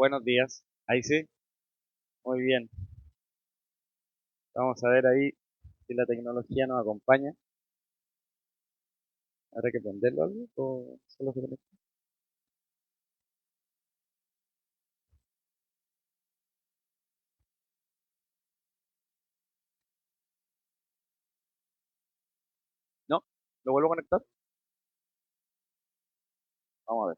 Buenos días. Ahí sí. Muy bien. Vamos a ver ahí si la tecnología nos acompaña. ¿Habrá que prenderlo algo o solo se conecta? ¿No? ¿Lo vuelvo a conectar? Vamos a ver.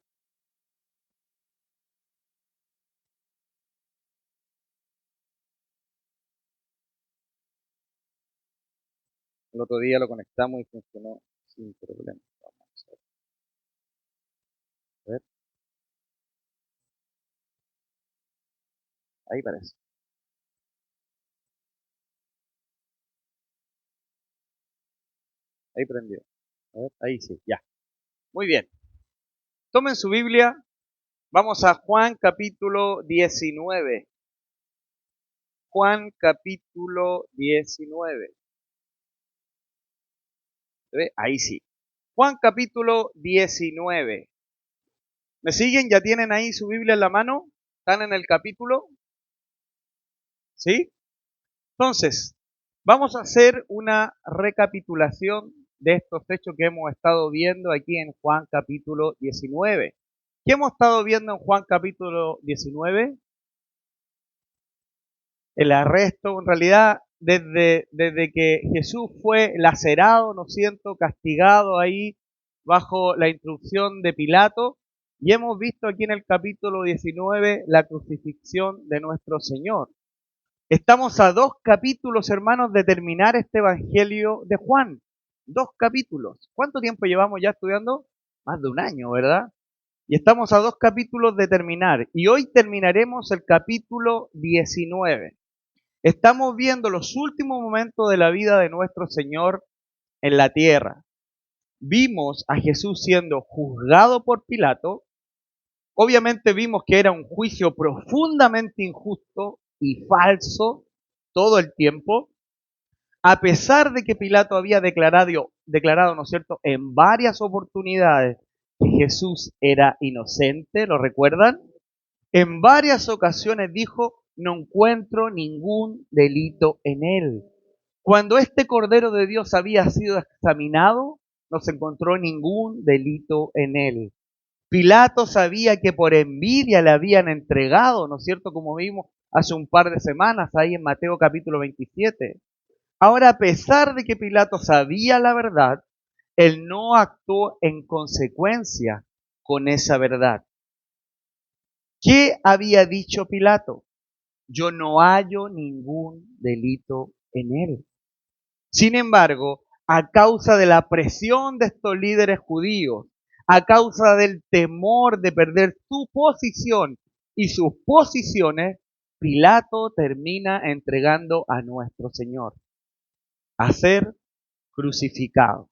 El otro día lo conectamos y funcionó sin problema. Vamos a ver. Ahí parece. Ahí prendió. A ver. Ahí sí. Ya. Muy bien. Tomen su Biblia. Vamos a Juan capítulo 19. Juan capítulo 19. ¿Se ve? Ahí sí. Juan capítulo 19. ¿Me siguen? ¿Ya tienen ahí su Biblia en la mano? ¿Están en el capítulo? ¿Sí? Entonces, vamos a hacer una recapitulación de estos hechos que hemos estado viendo aquí en Juan capítulo 19. ¿Qué hemos estado viendo en Juan capítulo 19? El arresto, en realidad, desde que Jesús fue lacerado, ¿no es cierto?, castigado ahí bajo la instrucción de Pilato, y hemos visto aquí en el capítulo 19 la crucifixión de nuestro Señor. Estamos a 2 capítulos, hermanos, de terminar este Evangelio de Juan. 2 capítulos. ¿Cuánto tiempo llevamos ya estudiando? Más de un año, ¿verdad? Y estamos a 2 capítulos de terminar. Y hoy terminaremos el capítulo 19. Estamos viendo los últimos momentos de la vida de nuestro Señor en la tierra. Vimos a Jesús siendo juzgado por Pilato. Obviamente vimos que era un juicio profundamente injusto y falso todo el tiempo, a pesar de que Pilato había declarado, ¿no es cierto?, en varias oportunidades que Jesús era inocente, ¿lo recuerdan? En varias ocasiones dijo, no encuentro ningún delito en él. Cuando este Cordero de Dios había sido examinado, no se encontró ningún delito en él. Pilato sabía que por envidia le habían entregado, ¿no es cierto?, como vimos hace un par de semanas ahí en Mateo capítulo 27. Ahora, a pesar de que Pilato sabía la verdad, él no actuó en consecuencia con esa verdad. ¿Qué había dicho Pilato? Yo no hallo ningún delito en él. Sin embargo, a causa de la presión de estos líderes judíos, a causa del temor de perder su posición y sus posiciones, Pilato termina entregando a nuestro Señor a ser crucificado.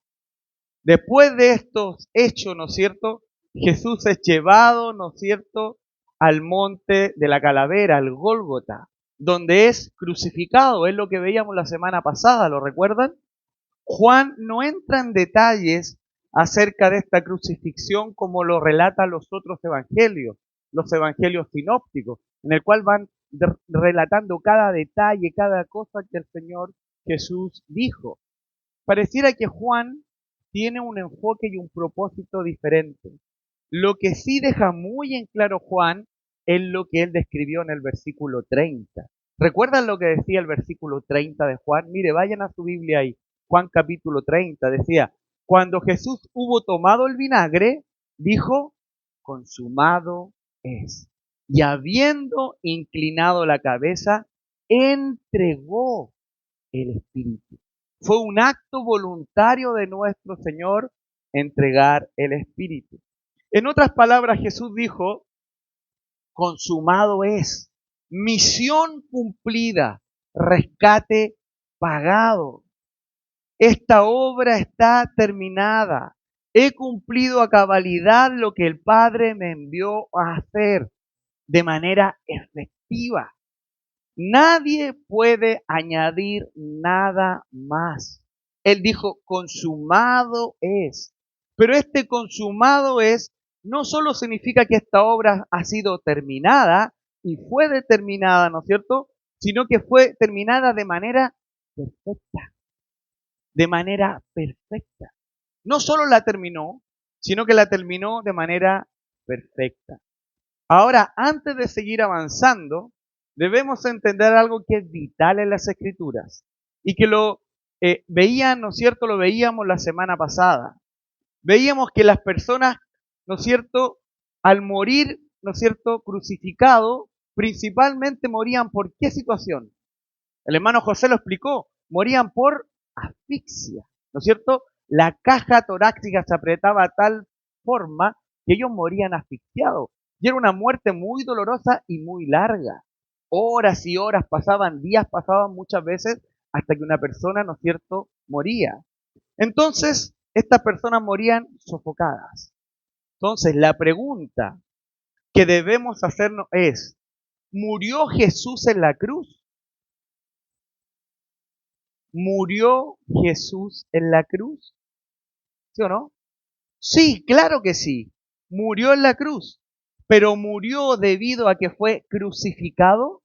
Después de estos hechos, ¿no es cierto?, Jesús es llevado, ¿no es cierto?, al monte de la calavera, al Gólgota, donde es crucificado. Es lo que veíamos la semana pasada, ¿lo recuerdan? Juan no entra en detalles acerca de esta crucifixión como lo relatan los otros evangelios, los evangelios sinópticos, en el cual van relatando cada detalle, cada cosa que el Señor Jesús dijo. Pareciera que Juan tiene un enfoque y un propósito diferente. Lo que sí deja muy en claro Juan es lo que él describió en el versículo 30. ¿Recuerdan lo que decía el versículo 30 de Juan? Mire, vayan a su Biblia ahí. Juan capítulo 30 decía, cuando Jesús hubo tomado el vinagre, dijo, consumado es. Y habiendo inclinado la cabeza, entregó el Espíritu. Fue un acto voluntario de nuestro Señor entregar el Espíritu. En otras palabras, Jesús dijo, consumado es, misión cumplida, rescate pagado. Esta obra está terminada. He cumplido a cabalidad lo que el Padre me envió a hacer de manera efectiva. Nadie puede añadir nada más. Él dijo, consumado es. Pero este consumado es no solo significa que esta obra ha sido terminada, y fue determinada, ¿no es cierto? Sino que fue terminada de manera perfecta, de manera perfecta. No solo la terminó, sino que la terminó de manera perfecta. Ahora, antes de seguir avanzando, debemos entender algo que es vital en las Escrituras y que lo veían, ¿no es cierto? Lo veíamos la semana pasada. Veíamos que las personas, ¿no es cierto?, al morir, ¿no es cierto?, crucificado, principalmente morían por ¿qué situación? El hermano José lo explicó, morían por asfixia, ¿no es cierto? La caja torácica se apretaba de tal forma que ellos morían asfixiados. Y era una muerte muy dolorosa y muy larga. Horas y horas pasaban, días pasaban muchas veces hasta que una persona, ¿no es cierto?, moría. Entonces, estas personas morían sofocadas. Entonces, la pregunta que debemos hacernos es, ¿murió Jesús en la cruz? ¿Murió Jesús en la cruz? ¿Sí o no? Sí, claro que sí. Murió en la cruz. Pero ¿murió debido a que fue crucificado?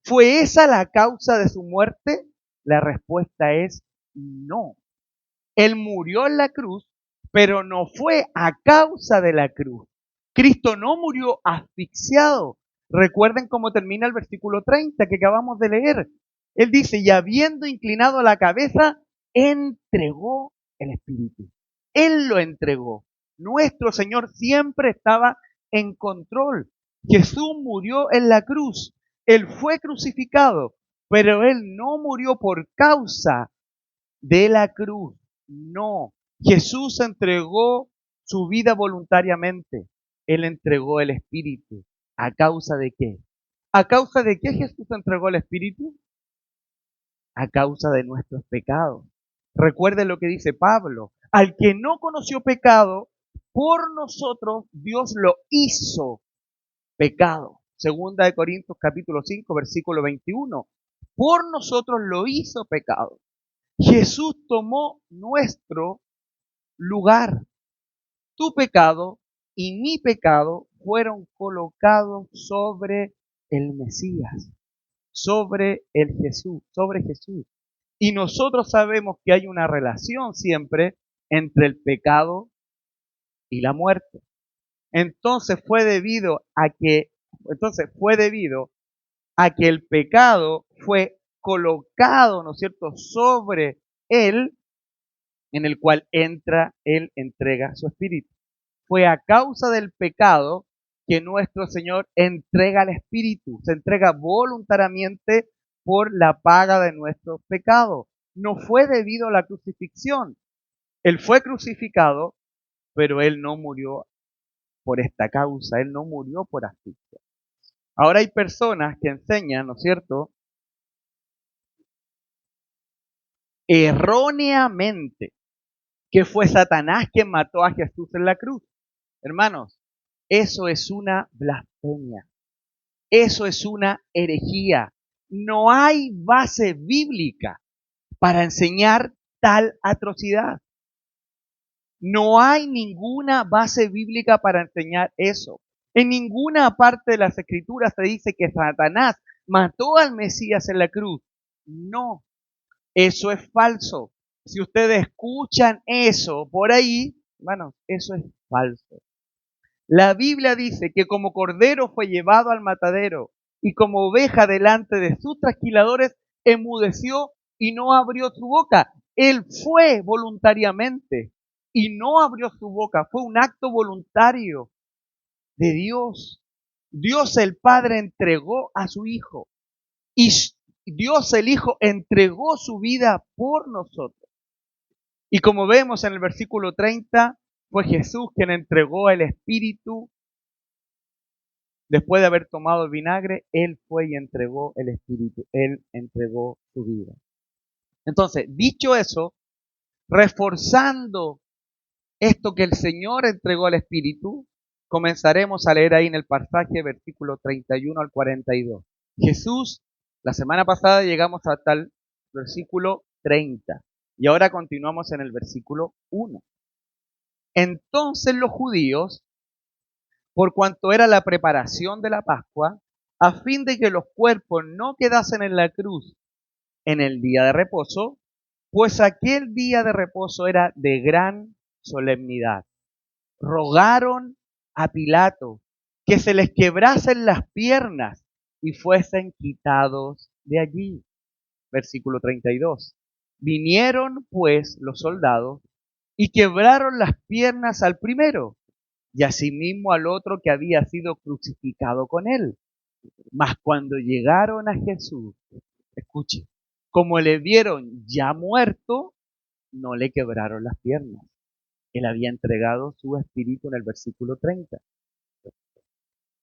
¿Fue esa la causa de su muerte? La respuesta es no. Él murió en la cruz, pero no fue a causa de la cruz. Cristo no murió asfixiado. Recuerden cómo termina el versículo 30 que acabamos de leer. Él dice, y habiendo inclinado la cabeza, entregó el Espíritu. Él lo entregó. Nuestro Señor siempre estaba en control. Jesús murió en la cruz. Él fue crucificado, pero Él no murió por causa de la cruz. No. Jesús entregó su vida voluntariamente. Él entregó el Espíritu. ¿A causa de qué? ¿A causa de qué Jesús entregó el Espíritu? A causa de nuestros pecados. Recuerde lo que dice Pablo. Al que no conoció pecado, por nosotros Dios lo hizo pecado. Segunda de Corintios capítulo 5, versículo 21. Por nosotros lo hizo pecado. Jesús tomó nuestro lugar. Tu pecado y mi pecado fueron colocados sobre el Mesías, sobre el Jesús, sobre Jesús. Y nosotros sabemos que hay una relación siempre entre el pecado y la muerte. Entonces fue debido a que el pecado fue colocado, ¿no es cierto?, sobre él, en el cual él entrega su espíritu. Fue a causa del pecado que nuestro Señor entrega el espíritu, se entrega voluntariamente por la paga de nuestros pecados. No fue debido a la crucifixión. Él fue crucificado, pero él no murió por esta causa, él no murió por asfixia. Ahora hay personas que enseñan, ¿no es cierto?, erróneamente que fue Satanás quien mató a Jesús en la cruz. Hermanos, eso es una blasfemia. Eso es una herejía. No hay base bíblica para enseñar tal atrocidad. No hay ninguna base bíblica para enseñar eso. En ninguna parte de las Escrituras se dice que Satanás mató al Mesías en la cruz. No, eso es falso. Si ustedes escuchan eso por ahí, hermanos, eso es falso. La Biblia dice que como cordero fue llevado al matadero y como oveja delante de sus trasquiladores, enmudeció y no abrió su boca. Él fue voluntariamente y no abrió su boca. Fue un acto voluntario de Dios. Dios el Padre entregó a su Hijo y Dios el Hijo entregó su vida por nosotros. Y como vemos en el versículo 30, fue Jesús quien entregó el Espíritu. Después de haber tomado el vinagre, Él fue y entregó el Espíritu. Él entregó su vida. Entonces, dicho eso, reforzando esto que el Señor entregó al Espíritu, comenzaremos a leer ahí en el pasaje, versículo 31 al 42. Jesús, la semana pasada llegamos hasta el versículo 30 y ahora continuamos en el versículo 1. Entonces los judíos, por cuanto era la preparación de la Pascua, a fin de que los cuerpos no quedasen en la cruz en el día de reposo, pues aquel día de reposo era de gran solemnidad. Rogaron a Pilato que se les quebrasen las piernas y fuesen quitados de allí. Versículo 32. Vinieron pues los soldados y quebraron las piernas al primero y asimismo al otro que había sido crucificado con él. Mas cuando llegaron a Jesús, escuche, como le vieron ya muerto, no le quebraron las piernas. Él había entregado su espíritu en el versículo 30.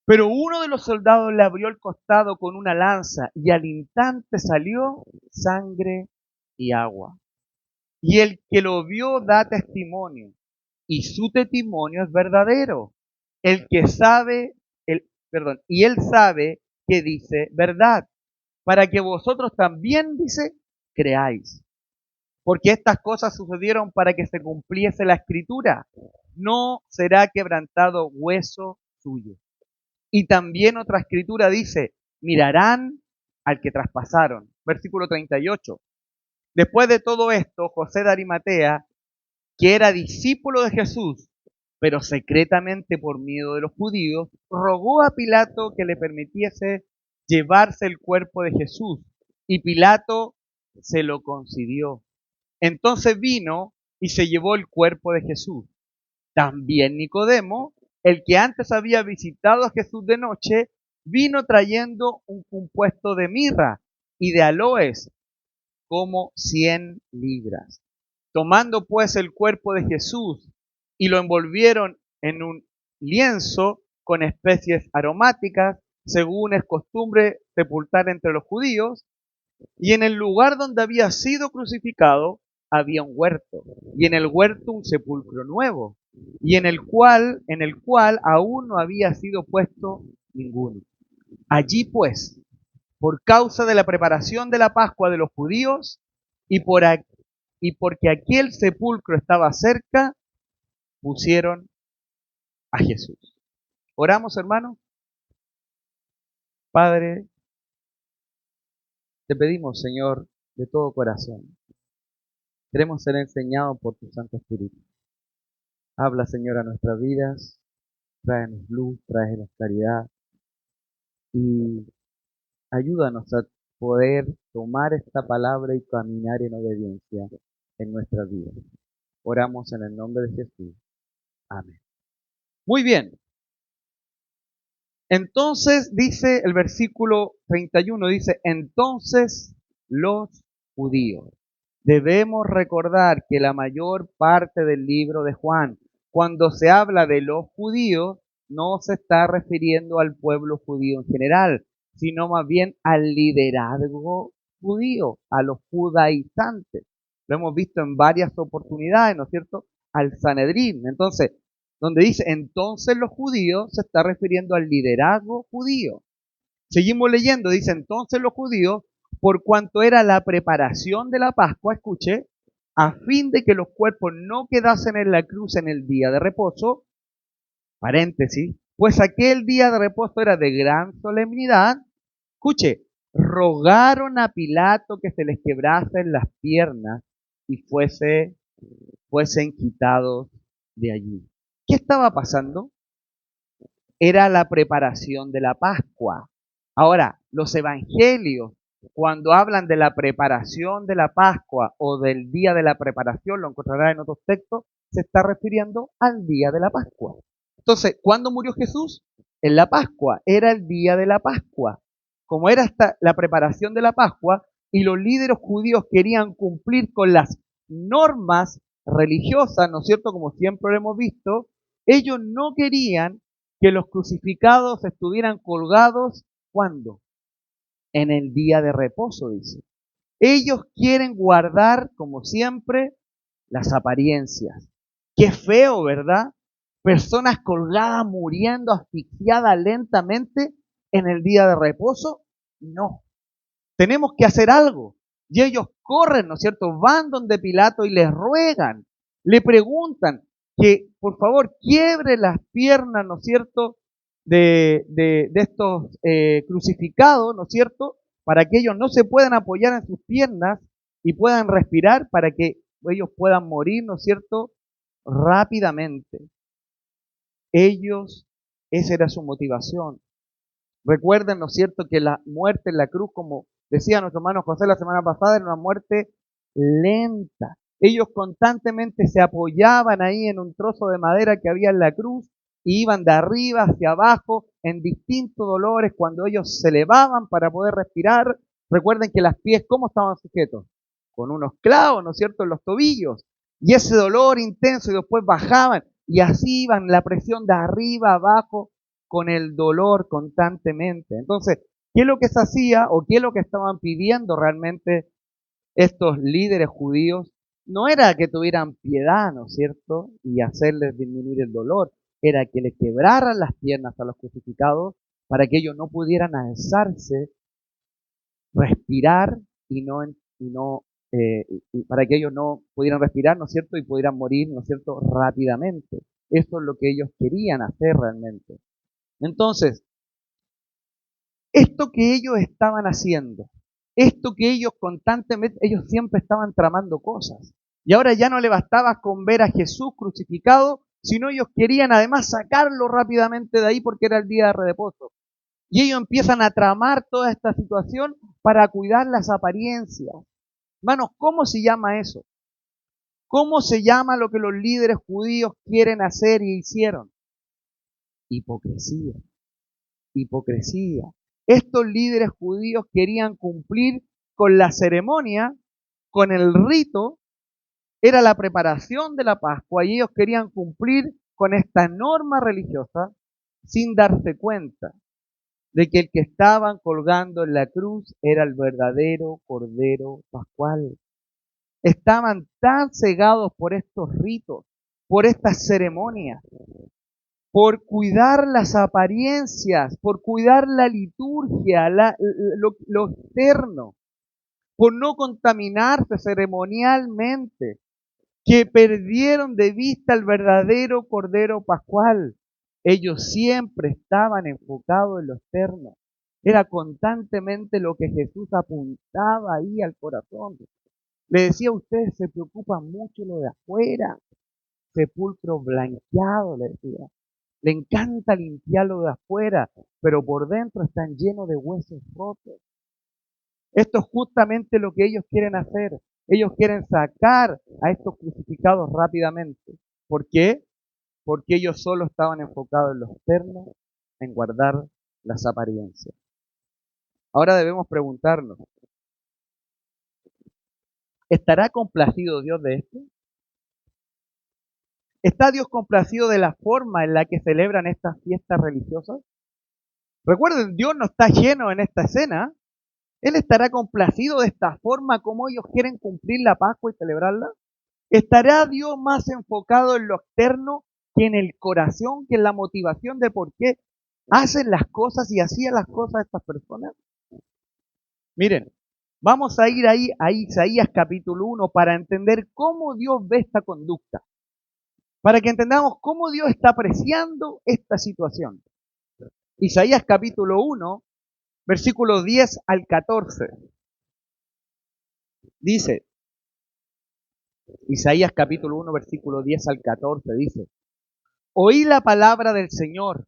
Pero uno de los soldados le abrió el costado con una lanza y al instante salió sangre y agua. Y el que lo vio da testimonio y su testimonio es verdadero. El que sabe, y él sabe que dice verdad, para que vosotros también, dice, creáis. Porque estas cosas sucedieron para que se cumpliese la escritura. No será quebrantado hueso suyo. Y también otra escritura dice, mirarán al que traspasaron. Versículo 38. Después de todo esto, José de Arimatea, que era discípulo de Jesús, pero secretamente por miedo de los judíos, rogó a Pilato que le permitiese llevarse el cuerpo de Jesús. Y Pilato se lo concedió. Entonces vino y se llevó el cuerpo de Jesús. También Nicodemo, el que antes había visitado a Jesús de noche, vino trayendo un compuesto de mirra y de aloes, como 100 libras. Tomando pues el cuerpo de Jesús y lo envolvieron en un lienzo con especies aromáticas, según es costumbre sepultar entre los judíos, y en el lugar donde había sido crucificado había un huerto, y en el huerto un sepulcro nuevo, y en el cual aún no había sido puesto ninguno. Allí pues, por causa de la preparación de la Pascua de los judíos, y porque aquel sepulcro estaba cerca, pusieron a Jesús. Oramos, hermanos. Padre, te pedimos, Señor, de todo corazón. Queremos ser enseñados por tu Santo Espíritu. Habla, Señor, a nuestras vidas, tráenos luz, tráenos claridad y ayúdanos a poder tomar esta palabra y caminar en obediencia en nuestras vidas. Oramos en el nombre de Jesús. Amén. Muy bien. Entonces dice el versículo 31, dice, entonces los judíos. Debemos recordar que la mayor parte del libro de Juan, cuando se habla de los judíos, no se está refiriendo al pueblo judío en general, sino más bien al liderazgo judío, a los judaizantes. Lo hemos visto en varias oportunidades, ¿no es cierto? Al Sanedrín. Entonces, donde dice entonces los judíos, se está refiriendo al liderazgo judío. Seguimos leyendo, dice entonces los judíos, por cuanto era la preparación de la Pascua, escuche, a fin de que los cuerpos no quedasen en la cruz en el día de reposo, paréntesis, pues aquel día de reposo era de gran solemnidad, escuche, rogaron a Pilato que se les quebrasen las piernas y fuesen quitados de allí. ¿Qué estaba pasando? Era la preparación de la Pascua. Ahora, los evangelios, cuando hablan de la preparación de la Pascua o del día de la preparación, lo encontrará en otros textos, se está refiriendo al día de la Pascua. Entonces, ¿cuándo murió Jesús? En la Pascua, era el día de la Pascua. Como era la preparación de la Pascua y los líderes judíos querían cumplir con las normas religiosas, ¿no es cierto? Como siempre lo hemos visto, ellos no querían que los crucificados estuvieran colgados, ¿cuándo? En el día de reposo, dice. Ellos quieren guardar, como siempre, las apariencias. Qué feo, ¿verdad? Personas colgadas, muriendo, asfixiadas lentamente en el día de reposo. No. Tenemos que hacer algo. Y ellos corren, ¿no es cierto? Van donde Pilato y les ruegan, le preguntan que por favor quiebre las piernas, ¿no es cierto?, de estos crucificados, ¿no es cierto? Para que ellos no se puedan apoyar en sus piernas y puedan respirar para que ellos puedan morir, ¿no es cierto? Rápidamente. Ellos, esa era su motivación. Recuerden, ¿no es cierto?, que la muerte en la cruz, como decía nuestro hermano José la semana pasada, era una muerte lenta. Ellos constantemente se apoyaban ahí en un trozo de madera que había en la cruz y iban de arriba hacia abajo en distintos dolores cuando ellos se elevaban para poder respirar. Recuerden que las pies, ¿cómo estaban sujetos? Con unos clavos, ¿no es cierto?, en los tobillos. Y ese dolor intenso y después bajaban y así iban la presión de arriba abajo con el dolor constantemente. Entonces, ¿qué es lo que se hacía o qué es lo que estaban pidiendo realmente estos líderes judíos? No era que tuvieran piedad, ¿no es cierto?, y hacerles disminuir el dolor, era que les quebraran las piernas a los crucificados para que ellos no pudieran alzarse, respirar y para que ellos no pudieran respirar, ¿no es cierto?, y pudieran morir, ¿no es cierto?, rápidamente. Eso es lo que ellos querían hacer realmente. Entonces, esto que ellos estaban haciendo, esto que ellos constantemente, ellos siempre estaban tramando cosas. Y ahora ya no le bastaba con ver a Jesús crucificado, sino ellos querían además sacarlo rápidamente de ahí porque era el día de reposo. Y ellos empiezan a tramar toda esta situación para cuidar las apariencias. Hermanos, ¿cómo se llama eso? ¿Cómo se llama lo que los líderes judíos quieren hacer y hicieron? Hipocresía. Hipocresía. Estos líderes judíos querían cumplir con la ceremonia, con el rito, era la preparación de la Pascua y ellos querían cumplir con esta norma religiosa sin darse cuenta de que el que estaban colgando en la cruz era el verdadero Cordero Pascual. Estaban tan cegados por estos ritos, por estas ceremonias, por cuidar las apariencias, por cuidar la liturgia, lo externo, por no contaminarse ceremonialmente, que perdieron de vista el verdadero Cordero Pascual. Ellos siempre estaban enfocados en lo externo. Era constantemente lo que Jesús apuntaba ahí al corazón. Le decía, ustedes se preocupan mucho lo de afuera, sepulcro blanqueado, le decía. Le encanta limpiarlo de afuera, pero por dentro están llenos de huesos rotos. Esto es justamente lo que ellos quieren hacer. Ellos quieren sacar a estos crucificados rápidamente. ¿Por qué? Porque ellos solo estaban enfocados en lo externo, en guardar las apariencias. Ahora debemos preguntarnos, ¿estará complacido Dios de esto? ¿Está Dios complacido de la forma en la que celebran estas fiestas religiosas? Recuerden, Dios no está lleno en esta escena. ¿Él estará complacido de esta forma como ellos quieren cumplir la Pascua y celebrarla? ¿Estará Dios más enfocado en lo externo que en el corazón, que en la motivación de por qué hacen las cosas y hacían las cosas estas personas? Miren, vamos a ir ahí a Isaías capítulo 1 para entender cómo Dios ve esta conducta, para que entendamos cómo Dios está apreciando esta situación. Isaías capítulo 1, versículos 10 al 14. Dice, Isaías capítulo 1, versículo 10 al 14, dice, oí la palabra del Señor,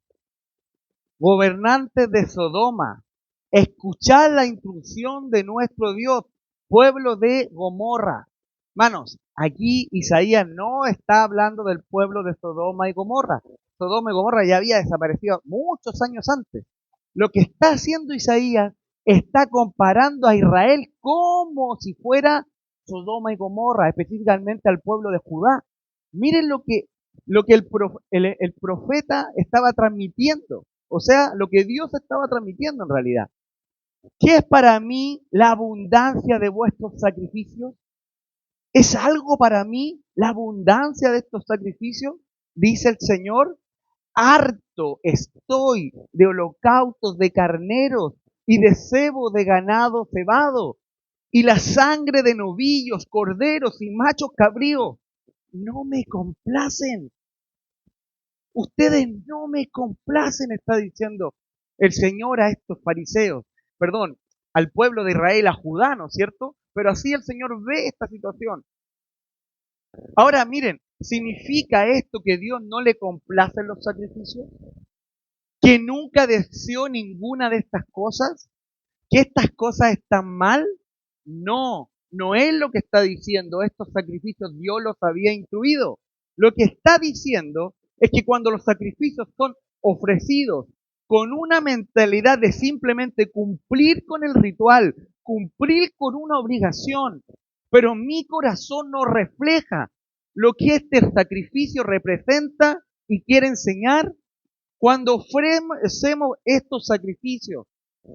gobernantes de Sodoma, escuchad la instrucción de nuestro Dios, pueblo de Gomorra. Hermanos, aquí Isaías no está hablando del pueblo de Sodoma y Gomorra. Sodoma y Gomorra ya había desaparecido muchos años antes. Lo que está haciendo Isaías está comparando a Israel como si fuera Sodoma y Gomorra, específicamente al pueblo de Judá. Miren lo que el profeta estaba transmitiendo, o sea, lo que Dios estaba transmitiendo en realidad. ¿Qué es para mí la abundancia de vuestros sacrificios? ¿Es algo para mí la abundancia de estos sacrificios? Dice el Señor. Harto estoy de holocaustos de carneros y de cebo de ganado cebado, y la sangre de novillos, corderos y machos cabríos no me complacen. Ustedes no me complacen, está diciendo el Señor a estos fariseos, perdón, al pueblo de Israel, a Judá, ¿no es cierto? Pero así el Señor ve esta situación. Ahora miren, ¿significa esto que Dios no le complace en los sacrificios? ¿Que nunca deseó ninguna de estas cosas? ¿Que estas cosas están mal? No, no es lo que está diciendo. Estos sacrificios Dios los había instruido. Lo que está diciendo es que cuando los sacrificios son ofrecidos con una mentalidad de simplemente cumplir con el ritual, cumplir con una obligación, pero mi corazón no refleja lo que este sacrificio representa y quiere enseñar, cuando ofrecemos estos sacrificios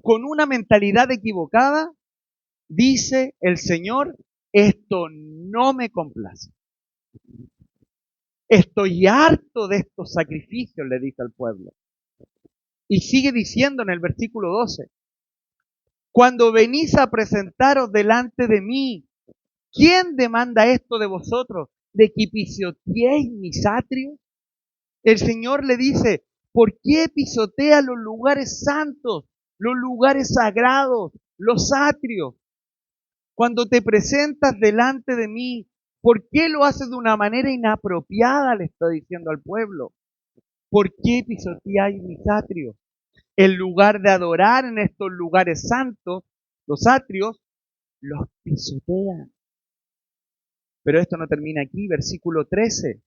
con una mentalidad equivocada, dice el Señor, esto no me complace. Estoy harto de estos sacrificios, le dice al pueblo. Y sigue diciendo en el versículo 12, cuando venís a presentaros delante de mí, ¿quién demanda esto de vosotros? ¿De que pisoteéis mis atrios? El Señor le dice, ¿por qué pisotea los lugares santos, los lugares sagrados, los atrios? Cuando te presentas delante de mí, ¿por qué lo haces de una manera inapropiada? Le está diciendo al pueblo. ¿Por qué pisoteáis mis atrios? En lugar de adorar en estos lugares santos, los atrios, los pisotean. Pero esto no termina aquí, versículo 13.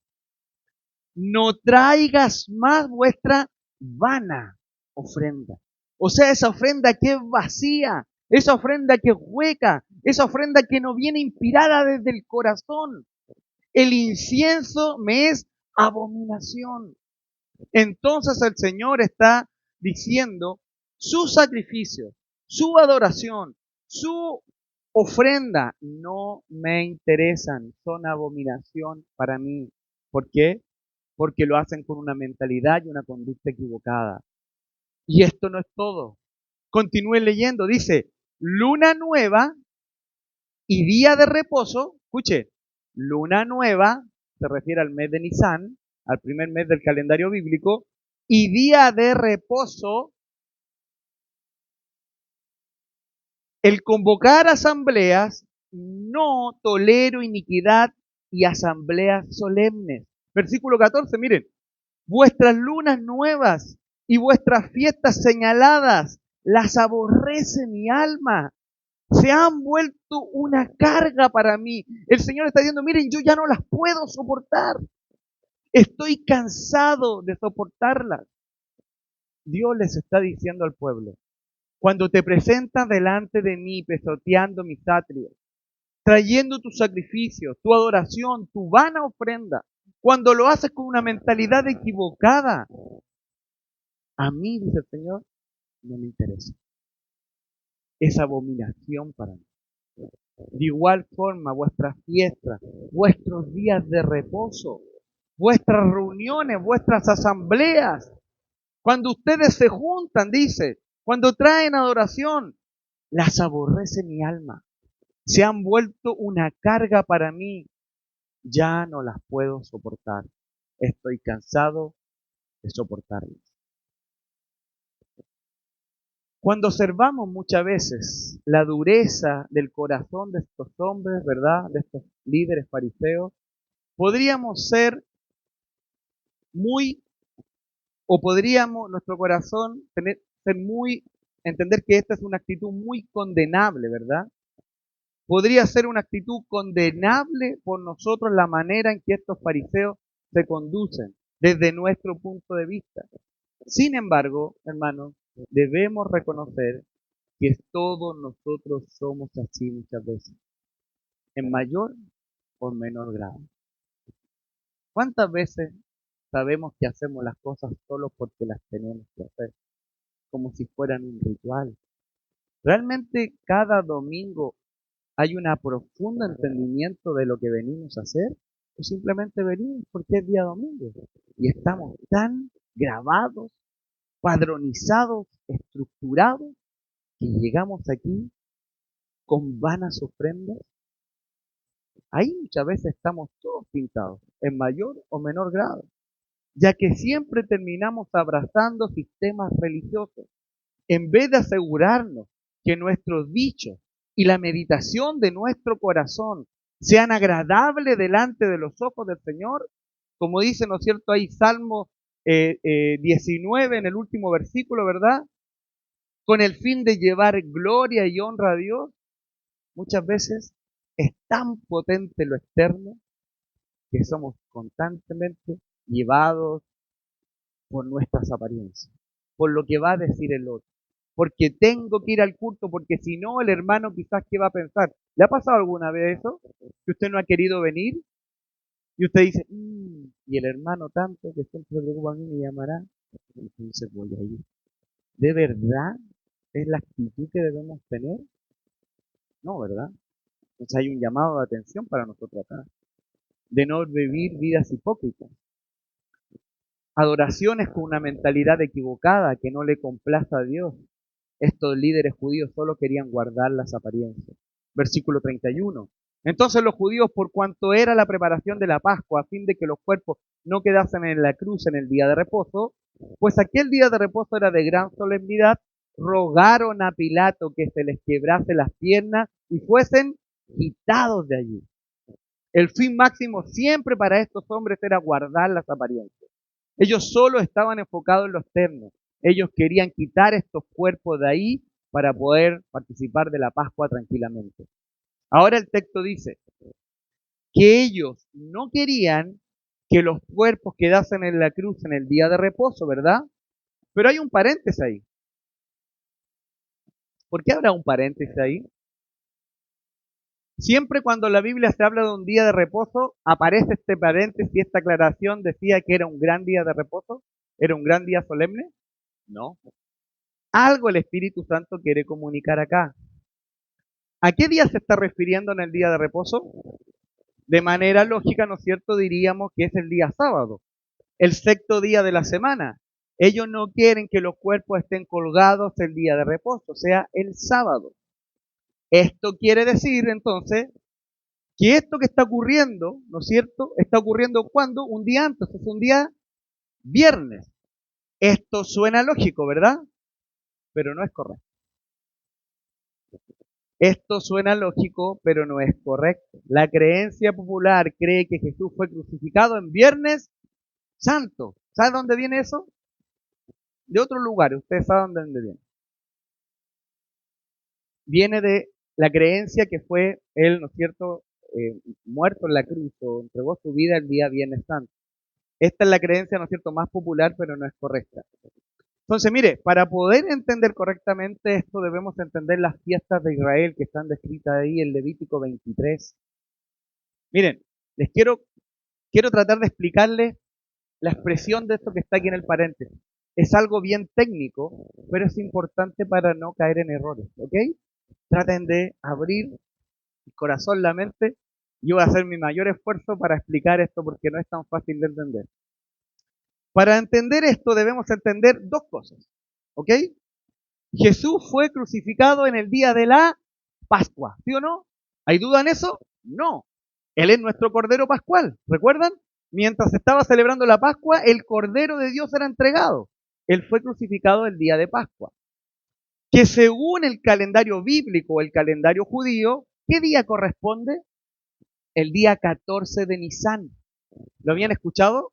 No traigas más vuestra vana ofrenda. O sea, esa ofrenda que es vacía, esa ofrenda que es hueca, esa ofrenda que no viene inspirada desde el corazón. El incienso me es abominación. Entonces el Señor está diciendo, su sacrificio, su adoración, su ofrenda no me interesan, son abominación para mí. ¿Por qué? Porque lo hacen con una mentalidad y una conducta equivocada. Y esto no es todo. Continúe leyendo, dice, luna nueva y día de reposo, escuche, luna nueva, se refiere al mes de Nisan, al primer mes del calendario bíblico, y día de reposo, el convocar asambleas, no tolero iniquidad y asambleas solemnes. Versículo 14, miren, vuestras lunas nuevas y vuestras fiestas señaladas las aborrece mi alma. Se han vuelto una carga para mí. El Señor está diciendo, miren, yo ya no las puedo soportar. Estoy cansado de soportarlas. Dios les está diciendo al pueblo, cuando te presentas delante de mí pisoteando mis atrios, trayendo tus sacrificios, tu adoración, tu vana ofrenda, cuando lo haces con una mentalidad equivocada, a mí, dice el Señor, no me interesa. Es abominación para mí. De igual forma, vuestras fiestas, vuestros días de reposo, vuestras reuniones, vuestras asambleas, cuando ustedes se juntan, dice, cuando traen adoración, las aborrece mi alma. Se han vuelto una carga para mí. Ya no las puedo soportar. Estoy cansado de soportarlas. Cuando observamos muchas veces la dureza del corazón de estos hombres, ¿verdad? De estos líderes fariseos, podríamos ser muy, o podríamos, nuestro corazón, ser muy, entender que esta es una actitud muy condenable, ¿verdad? Podría ser una actitud condenable por nosotros la manera en que estos fariseos se conducen desde nuestro punto de vista. Sin embargo, hermanos, debemos reconocer que todos nosotros somos así muchas veces, en mayor o menor grado. ¿Cuántas veces sabemos que hacemos las cosas solo porque las tenemos que hacer, como si fueran un ritual? ¿Realmente cada domingo hay un profundo entendimiento de lo que venimos a hacer? ¿O simplemente venimos porque es día domingo? Y estamos tan grabados, padronizados, estructurados, que llegamos aquí con vanas ofrendas. Ahí muchas veces estamos todos pintados, en mayor o menor grado. ya que siempre terminamos abrazando sistemas religiosos, en vez de asegurarnos que nuestros dichos y la meditación de nuestro corazón sean agradables delante de los ojos del Señor, como dice, ¿no es cierto?, ahí Salmo 19 en el último versículo, ¿verdad? Con el fin de llevar gloria y honra a Dios, muchas veces es tan potente lo externo que somos constantemente llevados por nuestras apariencias, por lo que va a decir el otro, porque tengo que ir al culto, porque si no el hermano quizás qué va a pensar. ¿Le ha pasado alguna vez eso? Que usted no ha querido venir y usted dice, y el hermano tanto que siempre se preocupa a mí me llamará, entonces voy a ir. ¿De verdad es la actitud que debemos tener? No, ¿verdad? Entonces hay un llamado de atención para nosotros acá, de no vivir vidas hipócritas, adoraciones con una mentalidad equivocada que no le complace a Dios. Estos líderes judíos solo querían guardar las apariencias. Versículo 31. Entonces los judíos, por cuanto era la preparación de la Pascua, a fin de que los cuerpos no quedasen en la cruz en el día de reposo, pues aquel día de reposo era de gran solemnidad, rogaron a Pilato que se les quebrase las piernas y fuesen quitados de allí. El fin máximo siempre para estos hombres era guardar las apariencias. Ellos solo estaban enfocados en lo externo. Ellos querían quitar estos cuerpos de ahí para poder participar de la Pascua tranquilamente. Ahora el texto dice que ellos no querían que los cuerpos quedasen en la cruz en el día de reposo, ¿verdad? Pero hay un paréntesis ahí. ¿Por qué habrá un paréntesis ahí? Siempre cuando la Biblia se habla de un día de reposo, aparece este paréntesis y esta aclaración decía que era un gran día de reposo, era un gran día solemne. No. Algo el Espíritu Santo quiere comunicar acá. ¿A qué día se está refiriendo en el día de reposo? De manera lógica, ¿no es cierto? Diríamos que es el día sábado, el sexto día de la semana. Ellos no quieren que los cuerpos estén colgados el día de reposo, o sea, el sábado. Esto quiere decir entonces que esto que está ocurriendo, ¿no es cierto? Está ocurriendo cuando un día antes, es un día viernes. Esto suena lógico, ¿verdad? Pero no es correcto. Esto suena lógico, pero no es correcto. La creencia popular cree que Jesús fue crucificado en Viernes Santo. ¿Sabe dónde viene eso? De otro lugar, ustedes saben dónde viene. Viene de la creencia que fue él, ¿no es cierto?, muerto en la cruz o entregó su vida el día Viernes Santo. Esta es la creencia, ¿no es cierto?, más popular, pero no es correcta. Entonces, mire, para poder entender correctamente esto, debemos entender las fiestas de Israel que están descritas ahí en Levítico 23. Miren, les quiero tratar de explicarles la expresión de esto que está aquí en el paréntesis. Es algo bien técnico, pero es importante para no caer en errores, ¿ok? Traten de abrir el corazón, la mente. Yo voy a hacer mi mayor esfuerzo para explicar esto porque no es tan fácil de entender. Para entender esto debemos entender dos cosas, ¿ok? Jesús fue crucificado en el día de la Pascua, ¿sí o no? ¿Hay duda en eso? No. Él es nuestro Cordero Pascual, ¿recuerdan? Mientras estaba celebrando la Pascua, el Cordero de Dios era entregado. Él fue crucificado el día de Pascua. Que según el calendario bíblico, el calendario judío, ¿qué día corresponde? El día 14 de Nisan. ¿Lo habían escuchado?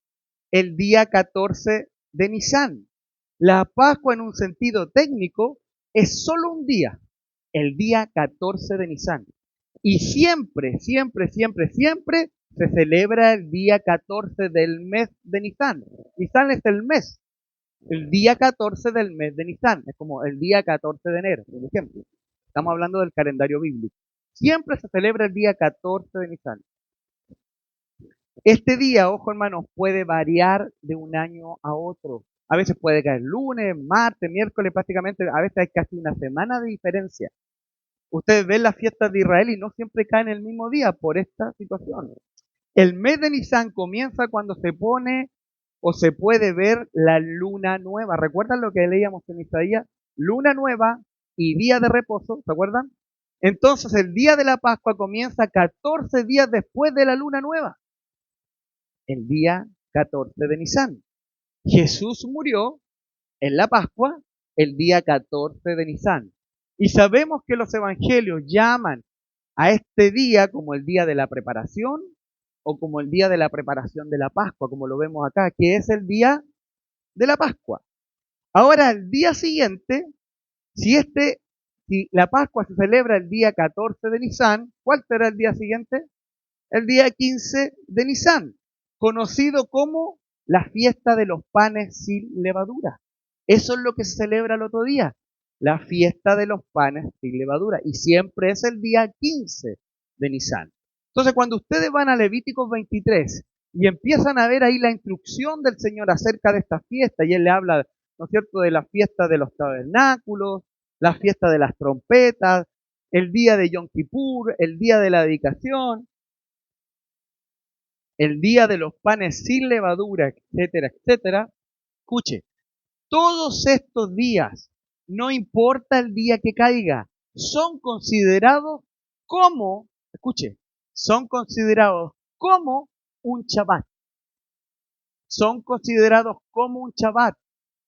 El día 14 de Nisan. La Pascua en un sentido técnico es solo un día, el día 14 de Nisan. Y siempre, siempre, siempre, siempre se celebra el día 14 del mes de Nisan. Nisan es el mes, el día 14 del mes de Nisan. Es como el día 14 de enero, por ejemplo. Estamos hablando del calendario bíblico. Siempre se celebra el día 14 de Nisan. Este día, ojo hermanos, puede variar de un año a otro. A veces puede caer lunes, martes, miércoles, prácticamente, a veces hay casi una semana de diferencia. Ustedes ven las fiestas de Israel y no siempre caen el mismo día por esta situación. El mes de Nisan comienza cuando se pone o se puede ver la luna nueva. ¿Recuerdan lo que leíamos en Isaías? Luna nueva y día de reposo, ¿se acuerdan? Entonces el día de la Pascua comienza 14 días después de la luna nueva. El día 14 de Nisan. Jesús murió en la Pascua el día 14 de Nisan. Y sabemos que los evangelios llaman a este día como el día de la preparación o como el día de la preparación de la Pascua, como lo vemos acá, que es el día de la Pascua. Ahora, el día siguiente, si la Pascua se celebra el día 14 de Nisan, ¿cuál será el día siguiente? El día 15 de Nisan, conocido como la fiesta de los panes sin levadura. Eso es lo que se celebra el otro día, la fiesta de los panes sin levadura. Y siempre es el día 15 de Nisan. Entonces, cuando ustedes van a Levíticos 23 y empiezan a ver ahí la instrucción del Señor acerca de esta fiesta, y Él le habla, ¿no es cierto?, de la fiesta de los tabernáculos, la fiesta de las trompetas, el día de Yom Kippur, el día de la dedicación, el día de los panes sin levadura, etcétera, etcétera. Escuche, todos estos días, no importa el día que caiga, son considerados como, escuche, son considerados como un Shabbat. Son considerados como un Shabbat.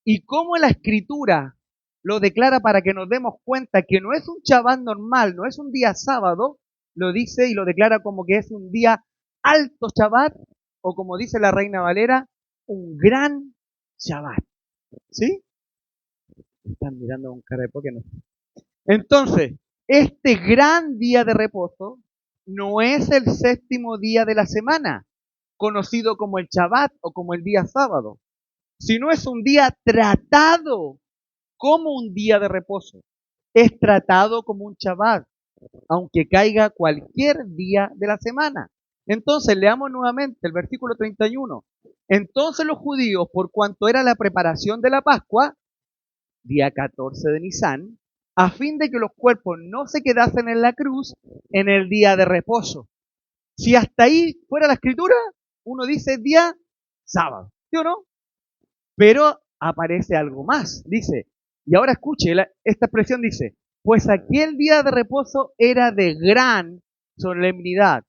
Y como la Escritura lo declara para que nos demos cuenta que no es un Shabbat normal, no es un día sábado, lo dice y lo declara como que es un día alto Shabbat, o como dice la Reina Valera, un gran Shabbat. ¿Sí? Están mirando con cara de por qué no. Entonces, este gran día de reposo no es el séptimo día de la semana, conocido como el Shabbat o como el día sábado, sino es un día tratado como un día de reposo. Es tratado como un Shabbat, aunque caiga cualquier día de la semana. Entonces, leamos nuevamente el versículo 31. Entonces los judíos, por cuanto era la preparación de la Pascua, día 14 de Nisan, a fin de que los cuerpos no se quedasen en la cruz en el día de reposo. Si hasta ahí fuera la escritura, uno dice día sábado, ¿sí o no? Pero aparece algo más, dice, y ahora escuche, esta expresión dice, pues aquel día de reposo era de gran solemnidad.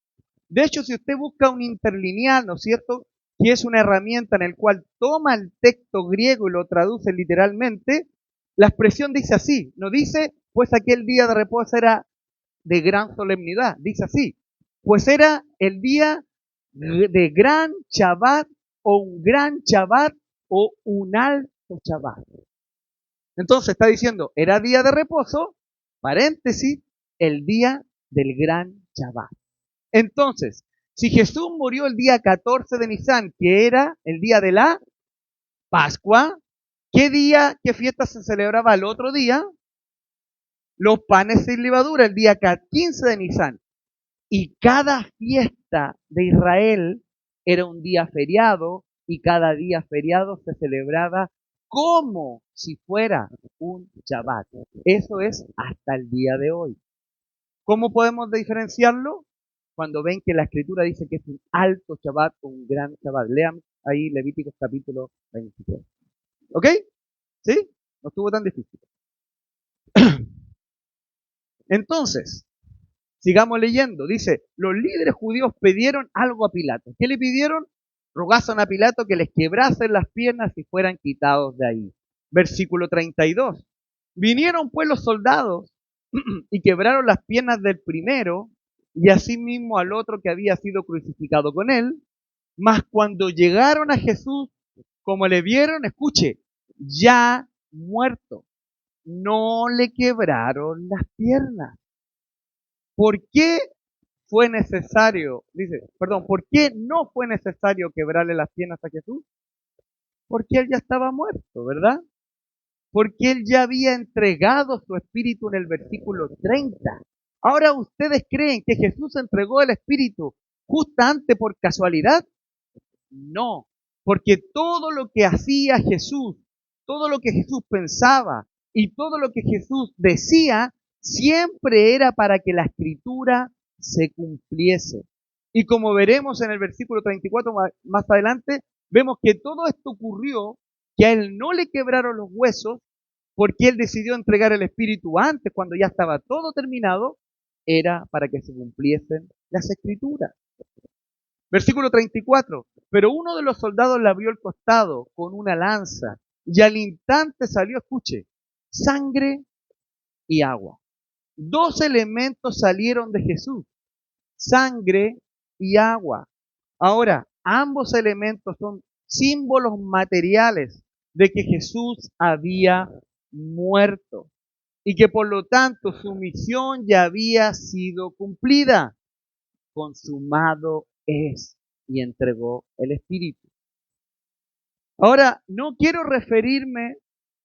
De hecho, si usted busca un interlineal, ¿no es cierto?, que es una herramienta en la cual toma el texto griego y lo traduce literalmente, la expresión dice así, no dice, pues aquel día de reposo era de gran solemnidad, dice así, pues era el día de gran Shabbat o un gran Shabbat o un alto Shabbat. Entonces está diciendo, era día de reposo, paréntesis, el día del gran Shabbat. Entonces, si Jesús murió el día 14 de Nisan, que era el día de la Pascua, qué fiesta se celebraba el otro día? Los panes sin levadura, el día 15 de Nisan. Y cada fiesta de Israel era un día feriado y cada día feriado se celebraba como si fuera un Shabbat. Eso es hasta el día de hoy. ¿Cómo podemos diferenciarlo? Cuando ven que la escritura dice que es un alto Shabbat o un gran Shabbat. Lean ahí Levíticos capítulo 23. ¿Ok? ¿Sí? No estuvo tan difícil. Entonces, sigamos leyendo. Dice, los líderes judíos pidieron algo a Pilato. ¿Qué le pidieron? Rogasen a Pilato que les quebrasen las piernas y fueran quitados de ahí. Versículo 32. Vinieron pues los soldados y quebraron las piernas del primero y asimismo al otro que había sido crucificado con él. Mas cuando llegaron a Jesús, como le vieron, escuche, ya muerto, no le quebraron las piernas. ¿Por qué fue necesario, por qué no fue necesario quebrarle las piernas a Jesús? Porque él ya estaba muerto, ¿verdad? Porque él ya había entregado su espíritu en el versículo 30. Ahora, ¿ustedes creen que Jesús entregó el espíritu justamente por casualidad? No, porque todo lo que hacía Jesús, todo lo que Jesús pensaba y todo lo que Jesús decía, siempre era para que la escritura se cumpliese. Y como veremos en el versículo 34 más adelante, vemos que todo esto ocurrió, que a él no le quebraron los huesos, porque él decidió entregar el espíritu antes, cuando ya estaba todo terminado, era para que se cumpliesen las escrituras. Versículo 34. Pero uno de los soldados le abrió el costado con una lanza y al instante salió, escuche, sangre y agua. Dos elementos salieron de Jesús, sangre y agua. Ahora, ambos elementos son símbolos materiales de que Jesús había muerto y que por lo tanto su misión ya había sido cumplida. Consumado es, y entregó el Espíritu. Ahora, no quiero referirme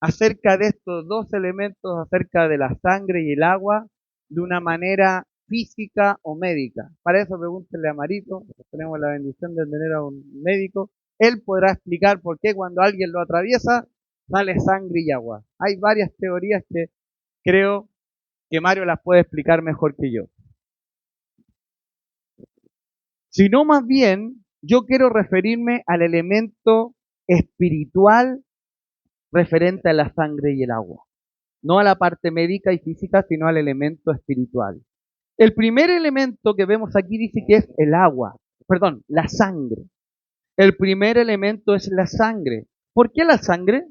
acerca de estos dos elementos, acerca de la sangre y el agua, de una manera física o médica. Para eso pregúntenle a Marito, tenemos la bendición de tener a un médico. Él podrá explicar por qué cuando alguien lo atraviesa, sale sangre y agua. Hay varias teorías que creo que Mario las puede explicar mejor que yo. Sino más bien, yo quiero referirme al elemento espiritual referente a la sangre y el agua. No a la parte médica y física, sino al elemento espiritual. El primer elemento que vemos aquí dice que es el agua, perdón, la sangre. El primer elemento es la sangre. ¿Por qué la sangre?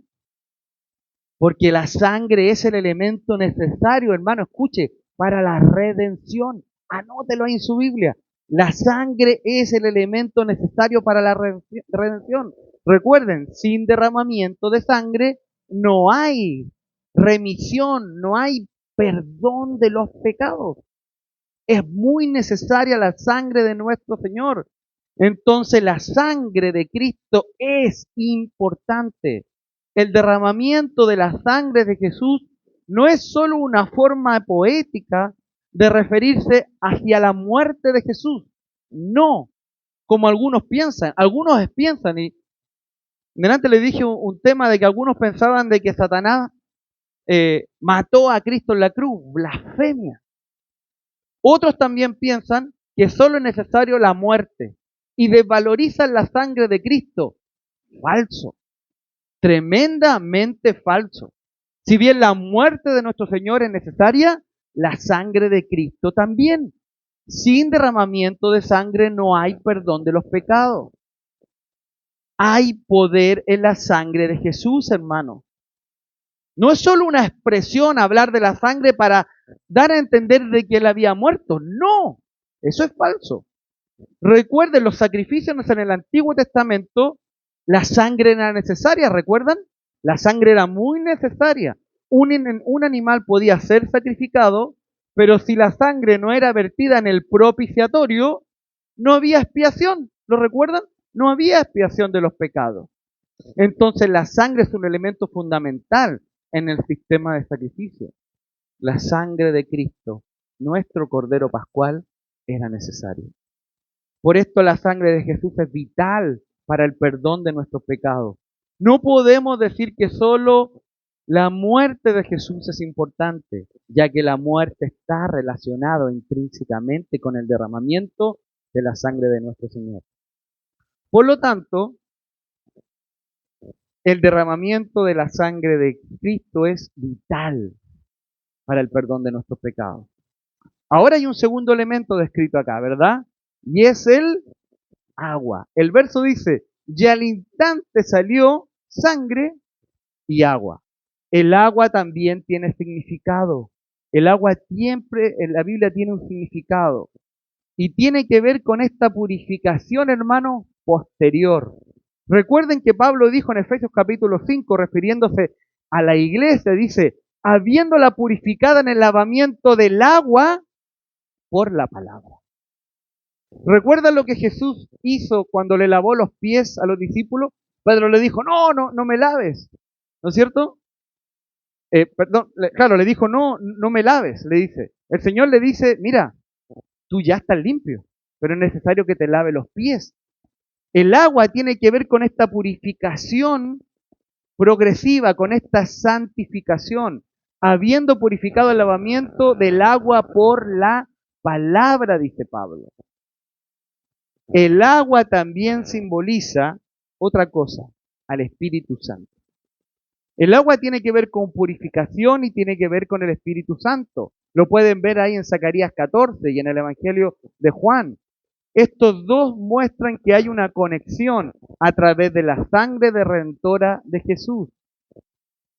Porque la sangre es el elemento necesario, hermano, escuche, para la redención. Anótelo ahí en su Biblia. La sangre es el elemento necesario para la redención. Recuerden, sin derramamiento de sangre no hay remisión, no hay perdón de los pecados. Es muy necesaria la sangre de nuestro Señor. Entonces la sangre de Cristo es importante. El derramamiento de la sangre de Jesús no es solo una forma poética de referirse hacia la muerte de Jesús. No, como algunos piensan. Algunos piensan, y delante le dije un tema de que algunos pensaban de que Satanás mató a Cristo en la cruz. Blasfemia. Otros también piensan que solo es necesario la muerte y desvalorizan la sangre de Cristo. Falso. Tremendamente falso. Si bien la muerte de nuestro Señor es necesaria, la sangre de Cristo también. Sin derramamiento de sangre no hay perdón de los pecados. Hay poder en la sangre de Jesús, hermano. No es solo una expresión hablar de la sangre para dar a entender de que Él había muerto. No, eso es falso. Recuerden, los sacrificios en el Antiguo Testamento, la sangre era necesaria, ¿recuerdan? La sangre era muy necesaria. Un animal podía ser sacrificado, pero si la sangre no era vertida en el propiciatorio, no había expiación. ¿Lo recuerdan? No había expiación de los pecados. Entonces la sangre es un elemento fundamental en el sistema de sacrificio. La sangre de Cristo, nuestro Cordero Pascual, era necesaria. Por esto la sangre de Jesús es vital para el perdón de nuestros pecados. No podemos decir que solo la muerte de Jesús es importante, ya que la muerte está relacionada intrínsecamente con el derramamiento de la sangre de nuestro Señor. Por lo tanto, el derramamiento de la sangre de Cristo es vital para el perdón de nuestros pecados. Ahora hay un segundo elemento descrito acá, ¿verdad? Y es el agua. El verso dice, y al instante salió sangre y agua. El agua también tiene significado. El agua siempre en la Biblia tiene un significado. Y tiene que ver con esta purificación, hermano, posterior. Recuerden que Pablo dijo en Efesios capítulo 5, refiriéndose a la iglesia, dice, habiéndola purificada en el lavamiento del agua por la palabra. ¿Recuerdan lo que Jesús hizo cuando le lavó los pies a los discípulos? Pedro le dijo, no me laves, ¿no es cierto? Claro, le dijo, no me laves, le dice. El Señor le dice, mira, tú ya estás limpio, pero es necesario que te lave los pies. El agua tiene que ver con esta purificación progresiva, con esta santificación, habiendo purificado el lavamiento del agua por la palabra, dice Pablo. El agua también simboliza otra cosa, al Espíritu Santo. El agua tiene que ver con purificación y tiene que ver con el Espíritu Santo. Lo pueden ver ahí en Zacarías 14 y en el Evangelio de Juan. Estos dos muestran que hay una conexión a través de la sangre redentora de Jesús.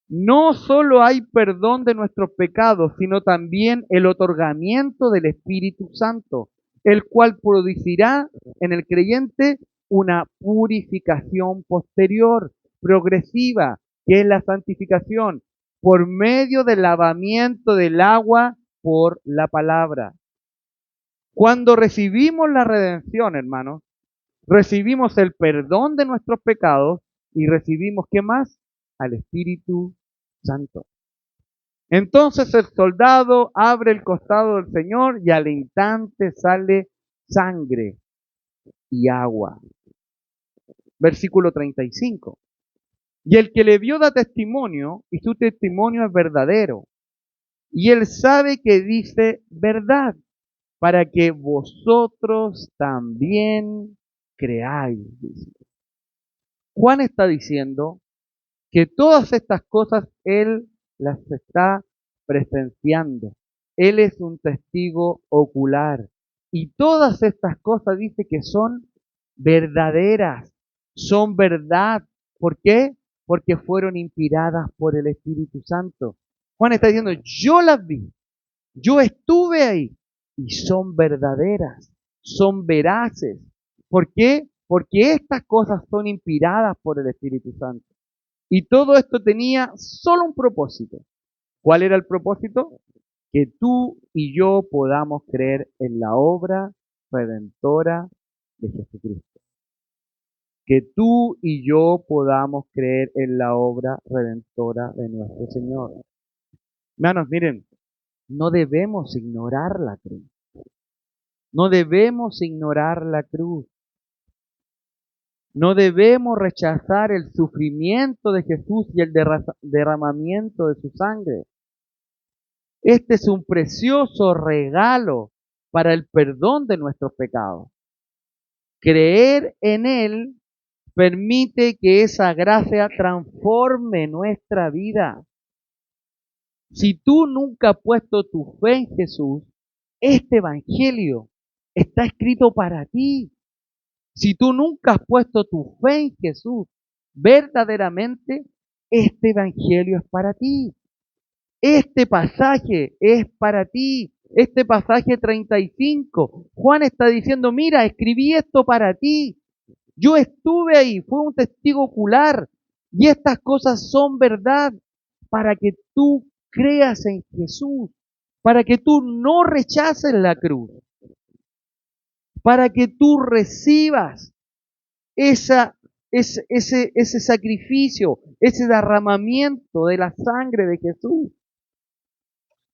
No solo hay perdón de nuestros pecados, sino también el otorgamiento del Espíritu Santo, el cual producirá en el creyente una purificación posterior, progresiva, que es la santificación, por medio del lavamiento del agua por la palabra. Cuando recibimos la redención, hermanos, recibimos el perdón de nuestros pecados y recibimos, ¿qué más? Al Espíritu Santo. Entonces el soldado abre el costado del Señor y al instante sale sangre y agua. Versículo 35. Y el que le vio da testimonio y su testimonio es verdadero. Y él sabe que dice verdad para que vosotros también creáis. Juan está diciendo que todas estas cosas él las está presenciando. Él es un testigo ocular. Y todas estas cosas dice que son verdaderas, son verdad. ¿Por qué? Porque fueron inspiradas por el Espíritu Santo. Juan está diciendo, yo las vi, yo estuve ahí y son verdaderas, son veraces. ¿Por qué? Porque estas cosas son inspiradas por el Espíritu Santo. Y todo esto tenía solo un propósito. ¿Cuál era el propósito? Que tú y yo podamos creer en la obra redentora de Jesucristo. Que tú y yo podamos creer en la obra redentora de nuestro Señor. Hermanos, miren, no debemos ignorar la cruz. No debemos ignorar la cruz. No debemos rechazar el sufrimiento de Jesús y el derramamiento de su sangre. Este es un precioso regalo para el perdón de nuestros pecados. Creer en Él permite que esa gracia transforme nuestra vida. Si tú nunca has puesto tu fe en Jesús, este evangelio está escrito para ti. Si tú nunca has puesto tu fe en Jesús, verdaderamente, este evangelio es para ti. Este pasaje es para ti. Este pasaje 35. Juan está diciendo, mira, escribí esto para ti. Yo estuve ahí, fue un testigo ocular. Y estas cosas son verdad para que tú creas en Jesús, para que tú no rechaces la cruz, para que tú recibas ese sacrificio, ese derramamiento de la sangre de Jesús.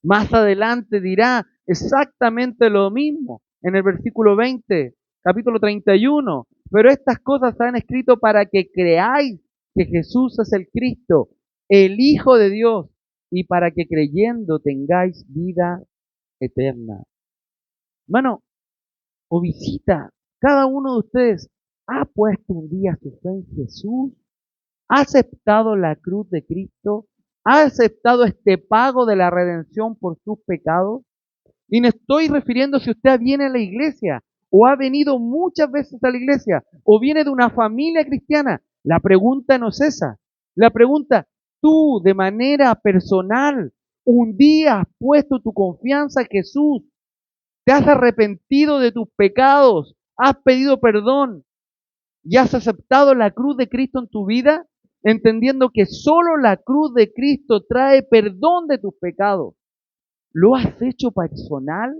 Más adelante dirá exactamente lo mismo en el versículo 20, capítulo 31. Pero estas cosas se han escrito para que creáis que Jesús es el Cristo, el Hijo de Dios, y para que creyendo tengáis vida eterna. Hermano, o visita, cada uno de ustedes ha puesto un día su fe en Jesús, ha aceptado la cruz de Cristo, ha aceptado este pago de la redención por sus pecados. Y no estoy refiriendo si usted viene a la iglesia o ha venido muchas veces a la iglesia o viene de una familia cristiana. La pregunta no es esa. La pregunta, tú de manera personal, un día has puesto tu confianza en Jesús, te has arrepentido de tus pecados, has pedido perdón y has aceptado la cruz de Cristo en tu vida, entendiendo que solo la cruz de Cristo trae perdón de tus pecados. ¿Lo has hecho personal?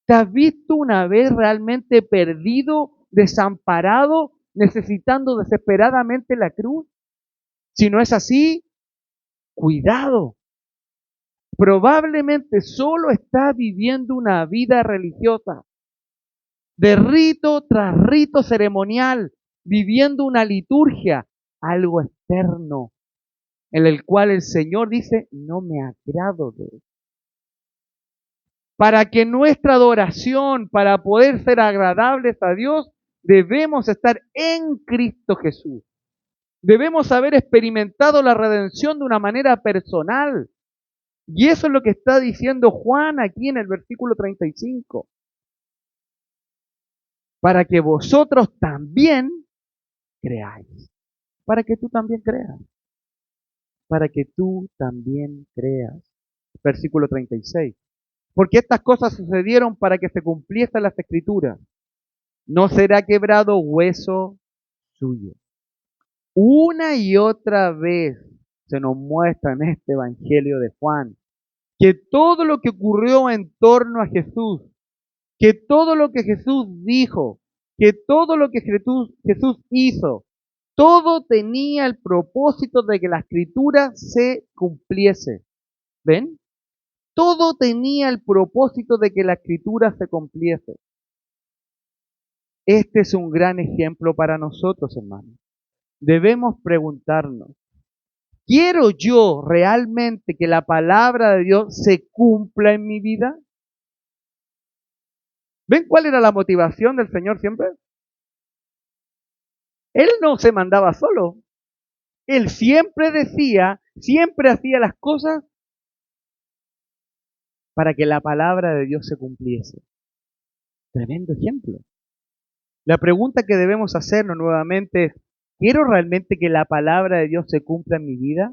¿Te has visto una vez realmente perdido, desamparado, necesitando desesperadamente la cruz? Si no es así, cuidado. Probablemente solo estás viviendo una vida religiosa, de rito tras rito ceremonial, viviendo una liturgia, algo externo, en el cual el Señor dice, no me agrado de él. Para que nuestra adoración, para poder ser agradables a Dios, debemos estar en Cristo Jesús. Debemos haber experimentado la redención de una manera personal. Y eso es lo que está diciendo Juan aquí en el versículo 35. para que vosotros también creáis. Para que tú también creas. Para que tú también creas. Versículo 36. Porque estas cosas sucedieron para que se cumpliesen las escrituras. No será quebrado hueso suyo. Una y otra vez se nos muestra en este Evangelio de Juan que todo lo que ocurrió en torno a Jesús, que todo lo que Jesús dijo, que todo lo que Jesús hizo, todo tenía el propósito de que la escritura se cumpliese. ¿Ven? Todo tenía el propósito de que la escritura se cumpliese. Este es un gran ejemplo para nosotros, hermanos. Debemos preguntarnos, ¿quiero yo realmente que la palabra de Dios se cumpla en mi vida? ¿Ven cuál era la motivación del Señor siempre? Él no se mandaba solo. Él siempre decía, siempre hacía las cosas para que la palabra de Dios se cumpliese. Tremendo ejemplo. La pregunta que debemos hacernos nuevamente es, ¿quiero realmente que la palabra de Dios se cumpla en mi vida?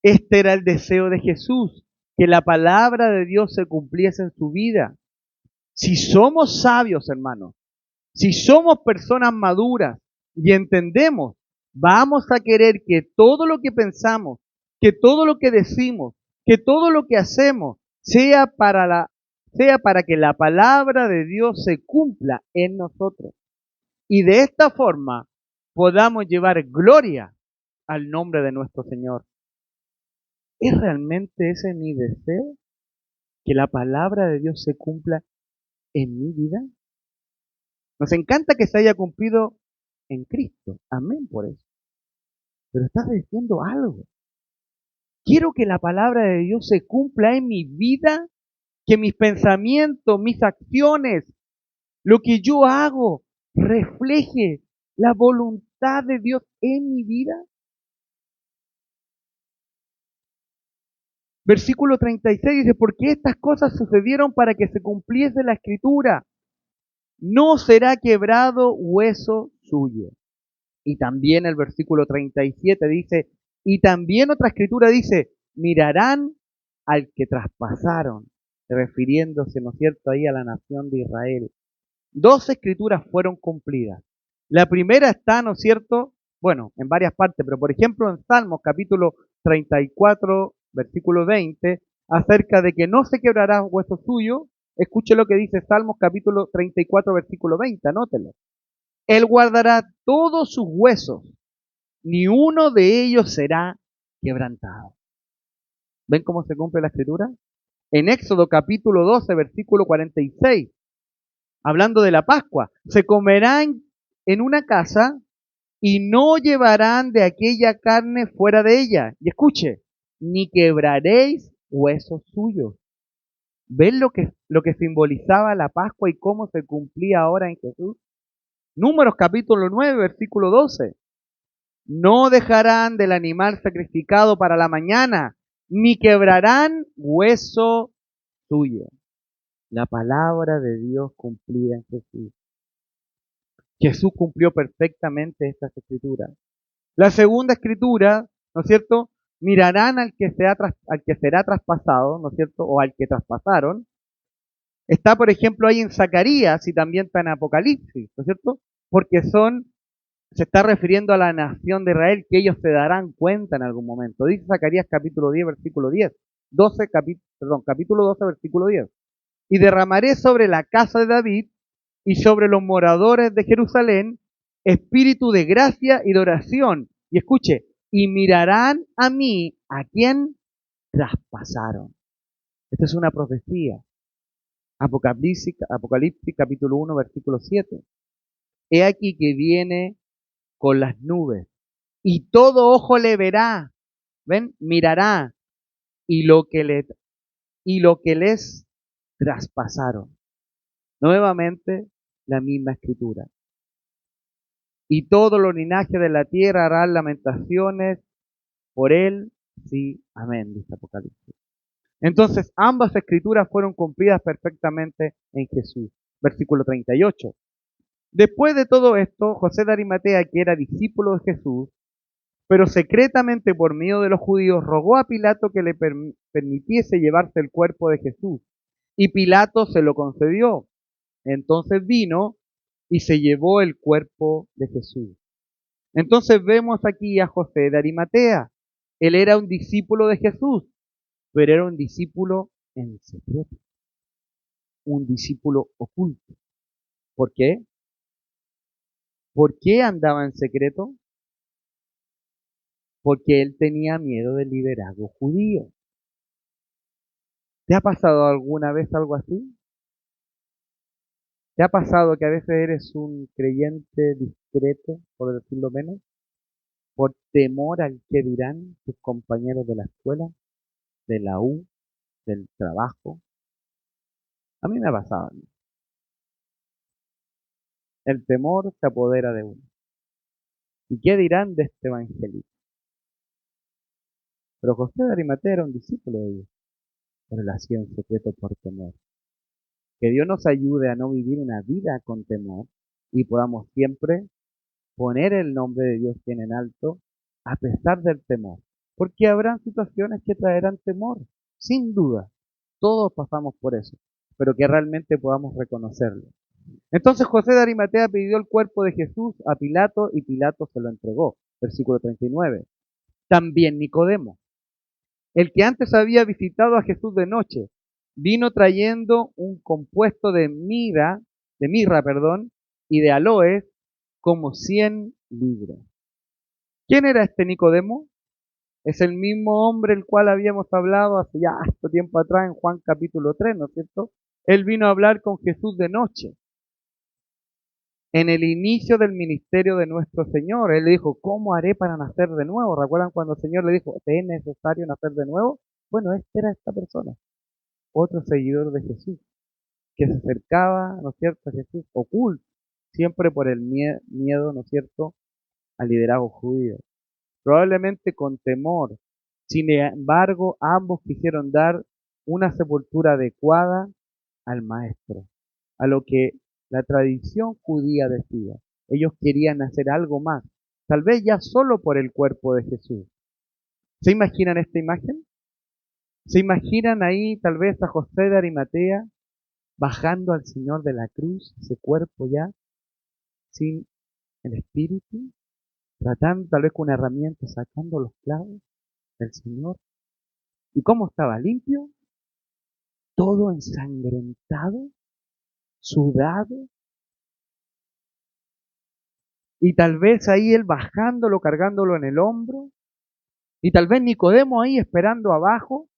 Este era el deseo de Jesús, que la palabra de Dios se cumpliese en su vida. Si somos sabios, hermanos, si somos personas maduras y entendemos, vamos a querer que todo lo que pensamos, que todo lo que decimos, que todo lo que hacemos sea para que la palabra de Dios se cumpla en nosotros. Y de esta forma podamos llevar gloria al nombre de nuestro Señor. ¿Es realmente ese mi deseo? ¿Que la palabra de Dios se cumpla en mi vida? Nos encanta que se haya cumplido en Cristo. Amén por eso. Pero estás diciendo algo. Quiero que la palabra de Dios se cumpla en mi vida, que mis pensamientos, mis acciones, lo que yo hago, refleje la voluntad de Dios en mi vida. Versículo 36 dice, porque estas cosas sucedieron para que se cumpliese la escritura. No será quebrado hueso suyo. Y también el versículo 37 dice, y también otra escritura dice, mirarán al que traspasaron, refiriéndose, ¿no es cierto?, ahí a la nación de Israel. Dos escrituras fueron cumplidas. La primera está, ¿no es cierto?, bueno, en varias partes, pero por ejemplo en Salmos capítulo 34, versículo 20, acerca de que no se quebrará hueso suyo. Escuche lo que dice Salmos capítulo 34, versículo 20, anótelo. Él guardará todos sus huesos, ni uno de ellos será quebrantado. ¿Ven cómo se cumple la escritura? En Éxodo capítulo 12, versículo 46, hablando de la Pascua, se comerán en una casa y no llevarán de aquella carne fuera de ella. Y escuche, ni quebraréis huesos suyos. ¿Ven lo que simbolizaba la Pascua y cómo se cumplía ahora en Jesús? Números capítulo 9, versículo 12. No dejarán del animal sacrificado para la mañana, ni quebrarán hueso suyo. La palabra de Dios cumplida en Jesús. Jesús cumplió perfectamente estas escrituras. La segunda escritura, ¿no es cierto? Mirarán al que será traspasado, ¿no es cierto? O al que traspasaron. Está, por ejemplo, ahí en Zacarías y también está en Apocalipsis, ¿no es cierto? Porque se está refiriendo a la nación de Israel, que ellos se darán cuenta en algún momento. Dice Zacarías capítulo 10, versículo 10. Capítulo 12, versículo 10. Y derramaré sobre la casa de David y sobre los moradores de Jerusalén espíritu de gracia y de oración. Y escuche, y mirarán a mí, ¿a quien traspasaron? Esta es una profecía. Apocalipsis capítulo 1, versículo 7. He aquí que viene con las nubes, y todo ojo le verá, ¿ven? Mirará, y lo que les traspasaron. Nuevamente, la misma escritura. Y todo los linajes de la tierra harán lamentaciones por él, sí, amén, dice Apocalipsis. Entonces, ambas escrituras fueron cumplidas perfectamente en Jesús. Versículo 38. Después de todo esto, José de Arimatea, que era discípulo de Jesús, pero secretamente por medio de los judíos, rogó a Pilato que le permitiese llevarse el cuerpo de Jesús. Y Pilato se lo concedió. Entonces vino y se llevó el cuerpo de Jesús. Entonces vemos aquí a José de Arimatea. Él era un discípulo de Jesús, pero era un discípulo en secreto, un discípulo oculto. ¿Por qué? ¿Por qué andaba en secreto? Porque él tenía miedo del liderazgo judío. ¿Te ha pasado alguna vez algo así? ¿Te ha pasado que a veces eres un creyente discreto, por decirlo menos, por temor al que dirán tus compañeros de la escuela, de la U, del trabajo? A mí me ha pasado. El temor se apodera de uno. ¿Y qué dirán de este evangelista? Pero José de Arimatea era un discípulo de Dios, pero lo hacía en secreto por temor. Que Dios nos ayude a no vivir una vida con temor y podamos siempre poner el nombre de Dios bien en alto a pesar del temor. Porque habrán situaciones que traerán temor, sin duda. Todos pasamos por eso, pero que realmente podamos reconocerlo. Entonces José de Arimatea pidió el cuerpo de Jesús a Pilato y Pilato se lo entregó. Versículo 39. También Nicodemo, el que antes había visitado a Jesús de noche, vino trayendo un compuesto de mirra, y de aloes como 100 libras. ¿Quién era este Nicodemo? Es el mismo hombre el cual habíamos hablado hace ya harto tiempo atrás en Juan capítulo 3, ¿no es cierto? Él vino a hablar con Jesús de noche, en el inicio del ministerio de nuestro Señor. Él le dijo, ¿cómo haré para nacer de nuevo? ¿Recuerdan cuando el Señor le dijo, ¿te es necesario nacer de nuevo? Bueno, este era esta persona, otro seguidor de Jesús, que se acercaba, ¿no es cierto?, a Jesús oculto, siempre por el miedo, ¿no es cierto?, al liderazgo judío, probablemente con temor. Sin embargo, ambos quisieron dar una sepultura adecuada al Maestro, a lo que la tradición judía decía. Ellos querían hacer algo más, tal vez ya solo por el cuerpo de Jesús. ¿Se imaginan esta imagen? ¿Se imaginan ahí tal vez a José de Arimatea bajando al Señor de la cruz, ese cuerpo ya sin el espíritu, tratando tal vez con una herramienta, sacando los clavos del Señor? ¿Y cómo estaba? Limpio, todo ensangrentado, sudado, y tal vez ahí él bajándolo, cargándolo en el hombro, y tal vez Nicodemo ahí esperando abajo,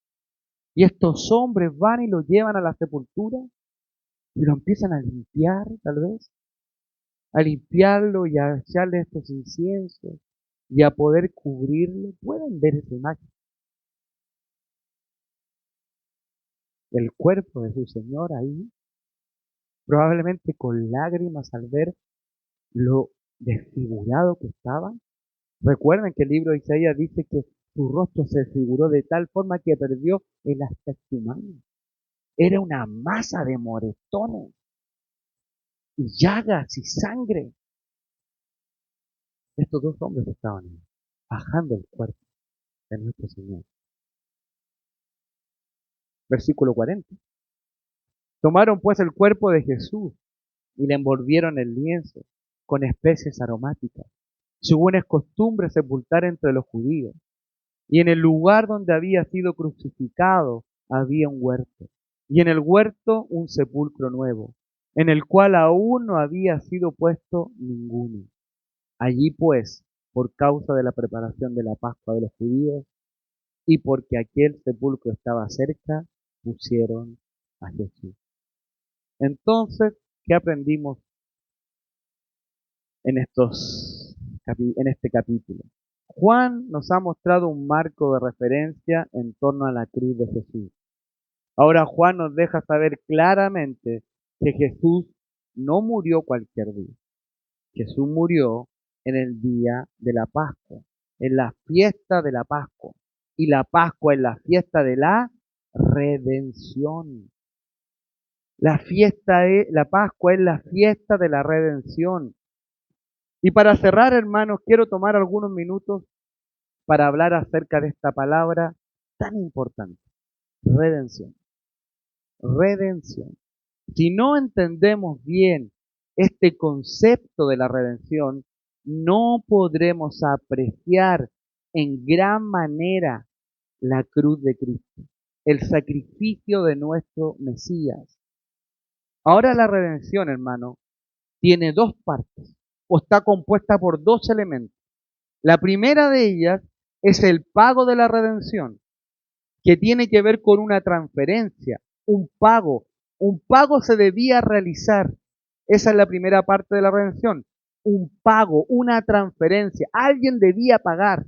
y estos hombres van y lo llevan a la sepultura y lo empiezan a limpiar, tal vez, a limpiarlo y a echarle estos inciensos y a poder cubrirlo. Pueden ver esa imagen. El cuerpo de su Señor ahí, probablemente con lágrimas al ver lo desfigurado que estaba. Recuerden que el libro de Isaías dice que su rostro se desfiguró de tal forma que perdió el aspecto humano. Era una masa de moretones y llagas y sangre. Estos dos hombres estaban ahí, bajando el cuerpo de nuestro Señor. Versículo 40. Tomaron pues el cuerpo de Jesús y le envolvieron en lienzo con especies aromáticas, según es costumbre sepultar entre los judíos. Y en el lugar donde había sido crucificado había un huerto, y en el huerto un sepulcro nuevo, en el cual aún no había sido puesto ninguno. Allí pues, por causa de la preparación de la Pascua de los judíos, y porque aquel sepulcro estaba cerca, pusieron a Jesús. Entonces, ¿qué aprendimos en este capítulo? Juan nos ha mostrado un marco de referencia en torno a la cruz de Jesús. Ahora Juan nos deja saber claramente que Jesús no murió cualquier día. Jesús murió en el día de la Pascua, en la fiesta de la Pascua. Y la Pascua es la fiesta de la redención. La Pascua es la fiesta de la redención. Y para cerrar, hermanos, quiero tomar algunos minutos para hablar acerca de esta palabra tan importante, redención. Redención. Si no entendemos bien este concepto de la redención, no podremos apreciar en gran manera la cruz de Cristo, el sacrificio de nuestro Mesías. Ahora la redención, hermano, tiene dos partes, o está compuesta por dos elementos. La primera de ellas es el pago de la redención, que tiene que ver con una transferencia, un pago. Un pago se debía realizar. Esa es la primera parte de la redención. Un pago, una transferencia. Alguien debía pagar.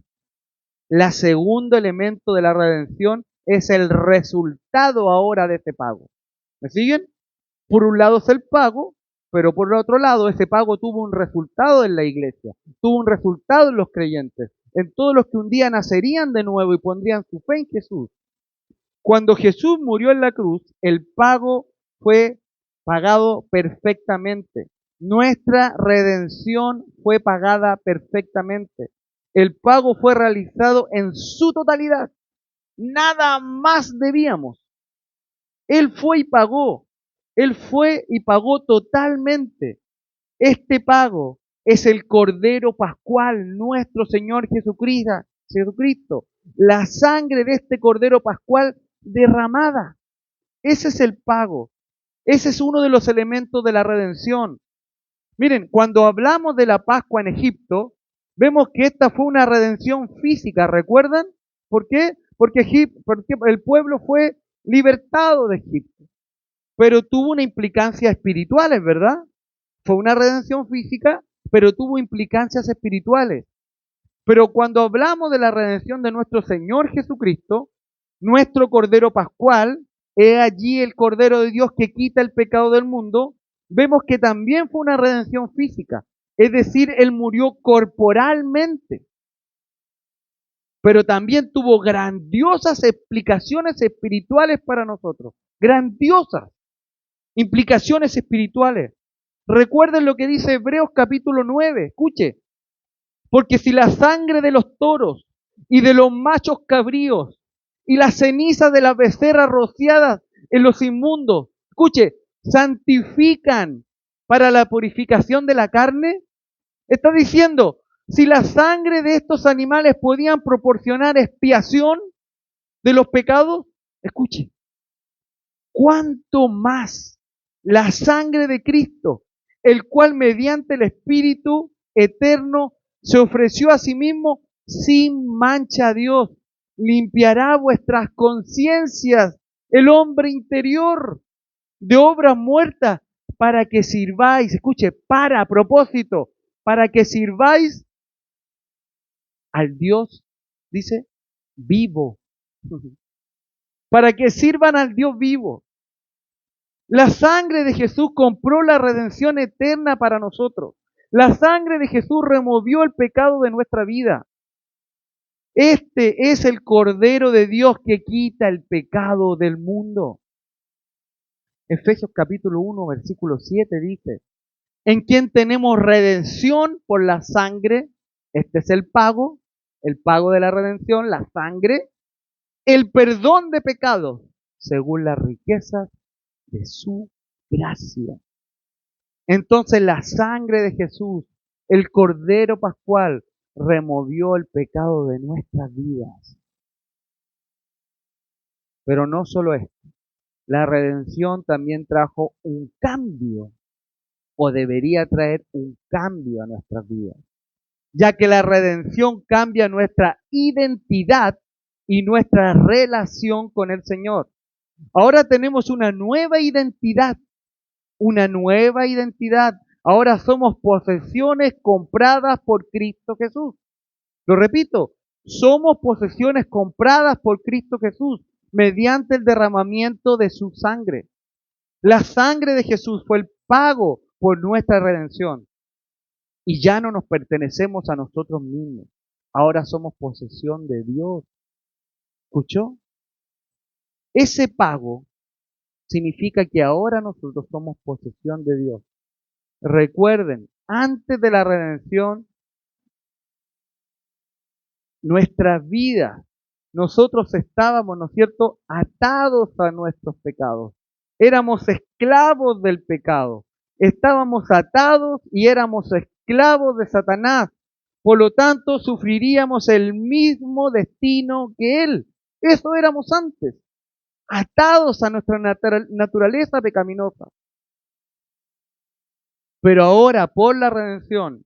La segundo elemento de la redención es el resultado ahora de ese pago. ¿Me siguen? Por un lado es el pago, pero por el otro lado ese pago tuvo un resultado en la iglesia, tuvo un resultado en los creyentes, en todos los que un día nacerían de nuevo y pondrían su fe en Jesús. Cuando Jesús murió en la cruz, el pago fue pagado perfectamente. Nuestra redención fue pagada perfectamente. El pago fue realizado en su totalidad. Nada más debíamos. Él fue y pagó. Él fue y pagó totalmente. Este pago es el Cordero Pascual, nuestro Señor Jesucristo. La sangre de este Cordero Pascual derramada. Ese es el pago. Ese es uno de los elementos de la redención. Miren, cuando hablamos de la Pascua en Egipto, vemos que esta fue una redención física, ¿recuerdan? ¿Por qué? Porque el pueblo fue libertado de Egipto, pero tuvo una implicancia espiritual, ¿es verdad? Fue una redención física, pero tuvo implicancias espirituales. Pero cuando hablamos de la redención de nuestro Señor Jesucristo, nuestro Cordero Pascual, he allí el Cordero de Dios que quita el pecado del mundo, vemos que también fue una redención física. Es decir, Él murió corporalmente, pero también tuvo grandiosas explicaciones espirituales para nosotros. Grandiosas implicaciones espirituales. Recuerden lo que dice Hebreos capítulo 9. Escuche, porque si la sangre de los toros y de los machos cabríos y las cenizas de las becerras rociadas en los inmundos, escuche, santifican para la purificación de la carne, está diciendo, si la sangre de estos animales podían proporcionar expiación de los pecados, escuche, ¿cuánto más la sangre de Cristo, el cual mediante el Espíritu eterno se ofreció a sí mismo sin mancha a Dios, limpiará vuestras conciencias, el hombre interior, de obras muertas, para que sirváis, escuche, a propósito, para que sirváis al Dios, dice, vivo, para que sirvan al Dios vivo. La sangre de Jesús compró la redención eterna para nosotros. La sangre de Jesús removió el pecado de nuestra vida. Este es el Cordero de Dios que quita el pecado del mundo. Efesios capítulo 1, versículo 7 dice, en quien tenemos redención por la sangre, este es el pago de la redención, la sangre, el perdón de pecados, según las riquezas de su gracia. Entonces la sangre de Jesús, el Cordero Pascual, removió el pecado de nuestras vidas. Pero no solo esto, la redención también trajo un cambio, o debería traer un cambio a nuestras vidas, ya que la redención cambia nuestra identidad y nuestra relación con el Señor. Ahora tenemos una nueva identidad. Ahora somos posesiones compradas por Cristo Jesús. Lo repito, somos posesiones compradas por Cristo Jesús mediante el derramamiento de su sangre. La sangre de Jesús fue el pago por nuestra redención. Y ya no nos pertenecemos a nosotros mismos. Ahora somos posesión de Dios. ¿Escuchó? Ese pago significa que ahora nosotros somos posesión de Dios. Recuerden, antes de la redención, nuestras vidas, nosotros estábamos, ¿no es cierto?, atados a nuestros pecados. Éramos esclavos del pecado. Estábamos atados y éramos esclavos de Satanás. Por lo tanto, sufriríamos el mismo destino que él. Eso éramos antes, atados a nuestra naturaleza pecaminosa. Pero ahora, por la redención,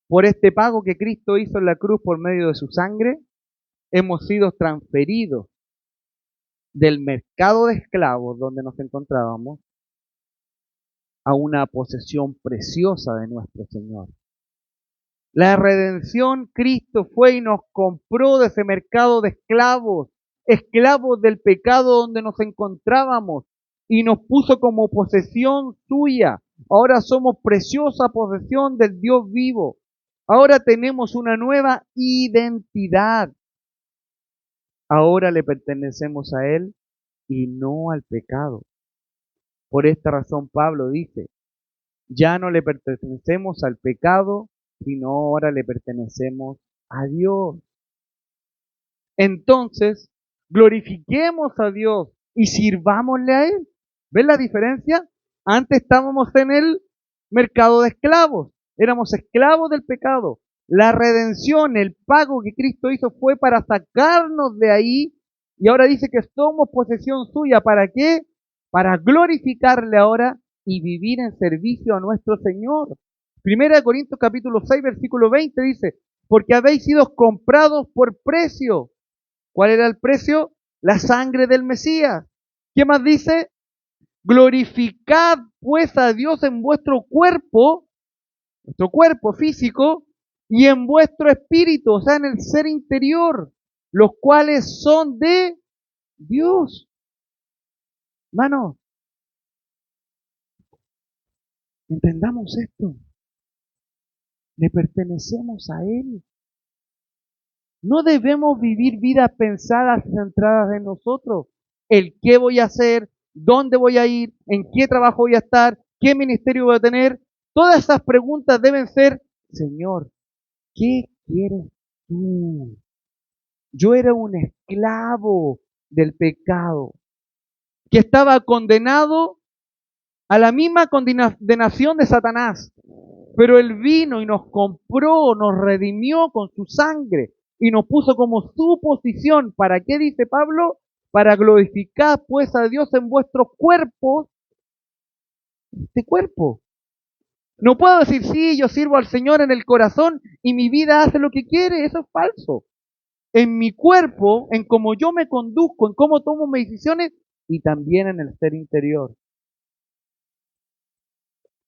por este pago que Cristo hizo en la cruz por medio de su sangre, hemos sido transferidos del mercado de esclavos donde nos encontrábamos a una posesión preciosa de nuestro Señor. La redención, Cristo fue y nos compró de ese mercado de esclavos, esclavos del pecado donde nos encontrábamos, y nos puso como posesión suya. Ahora somos preciosa posesión del Dios vivo. Ahora tenemos una nueva identidad. Ahora le pertenecemos a Él y no al pecado. Por esta razón Pablo dice, ya no le pertenecemos al pecado, sino ahora le pertenecemos a Dios. Entonces, glorifiquemos a Dios y sirvámosle a Él. ¿Ven la diferencia? Antes estábamos en el mercado de esclavos, éramos esclavos del pecado. La redención, el pago que Cristo hizo fue para sacarnos de ahí y ahora dice que somos posesión suya. ¿Para qué? Para glorificarle ahora y vivir en servicio a nuestro Señor. 1 Corintios capítulo 6, versículo 20 dice, porque habéis sido comprados por precio. ¿Cuál era el precio? La sangre del Mesías. ¿Qué más dice? Glorificad pues a Dios en vuestro cuerpo físico, y en vuestro espíritu, o sea, en el ser interior, los cuales son de Dios. Hermanos, entendamos esto. Le pertenecemos a Él. No debemos vivir vidas pensadas y centradas en nosotros. El qué voy a hacer, dónde voy a ir, en qué trabajo voy a estar, qué ministerio voy a tener. Todas esas preguntas deben ser, Señor, ¿qué quieres tú? Yo era un esclavo del pecado, que estaba condenado a la misma condenación de Satanás. Pero Él vino y nos compró, nos redimió con su sangre y nos puso como su posición. ¿Para qué dice Pablo? Para glorificar pues a Dios en vuestros cuerpos, este cuerpo. No puedo decir, sí, yo sirvo al Señor en el corazón y mi vida hace lo que quiere, eso es falso. En mi cuerpo, en cómo yo me conduzco, en cómo tomo mis decisiones y también en el ser interior.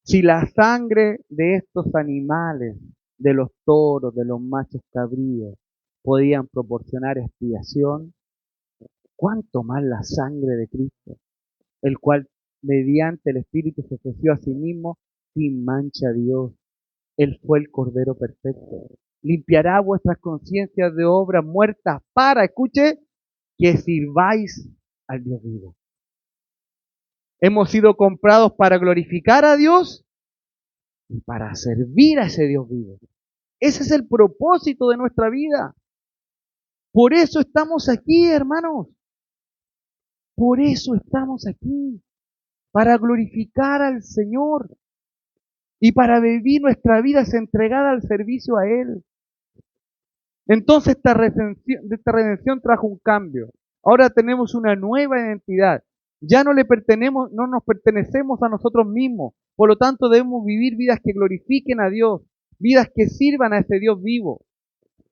Si la sangre de estos animales, de los toros, de los machos cabríos, podían proporcionar expiación, ¿cuánto más la sangre de Cristo, el cual mediante el Espíritu se ofreció a sí mismo sin mancha a Dios? Él fue el Cordero perfecto. Limpiará vuestras conciencias de obras muertas para, escuche, que sirváis al Dios vivo. Hemos sido comprados para glorificar a Dios y para servir a ese Dios vivo. Ese es el propósito de nuestra vida. Por eso estamos aquí, hermanos. Por eso estamos aquí. Para glorificar al Señor y para vivir nuestra vida entregada al servicio a Él. Entonces esta redención trajo un cambio. Ahora tenemos una nueva identidad. Ya no nos pertenecemos a nosotros mismos. Por lo tanto, debemos vivir vidas que glorifiquen a Dios, vidas que sirvan a ese Dios vivo.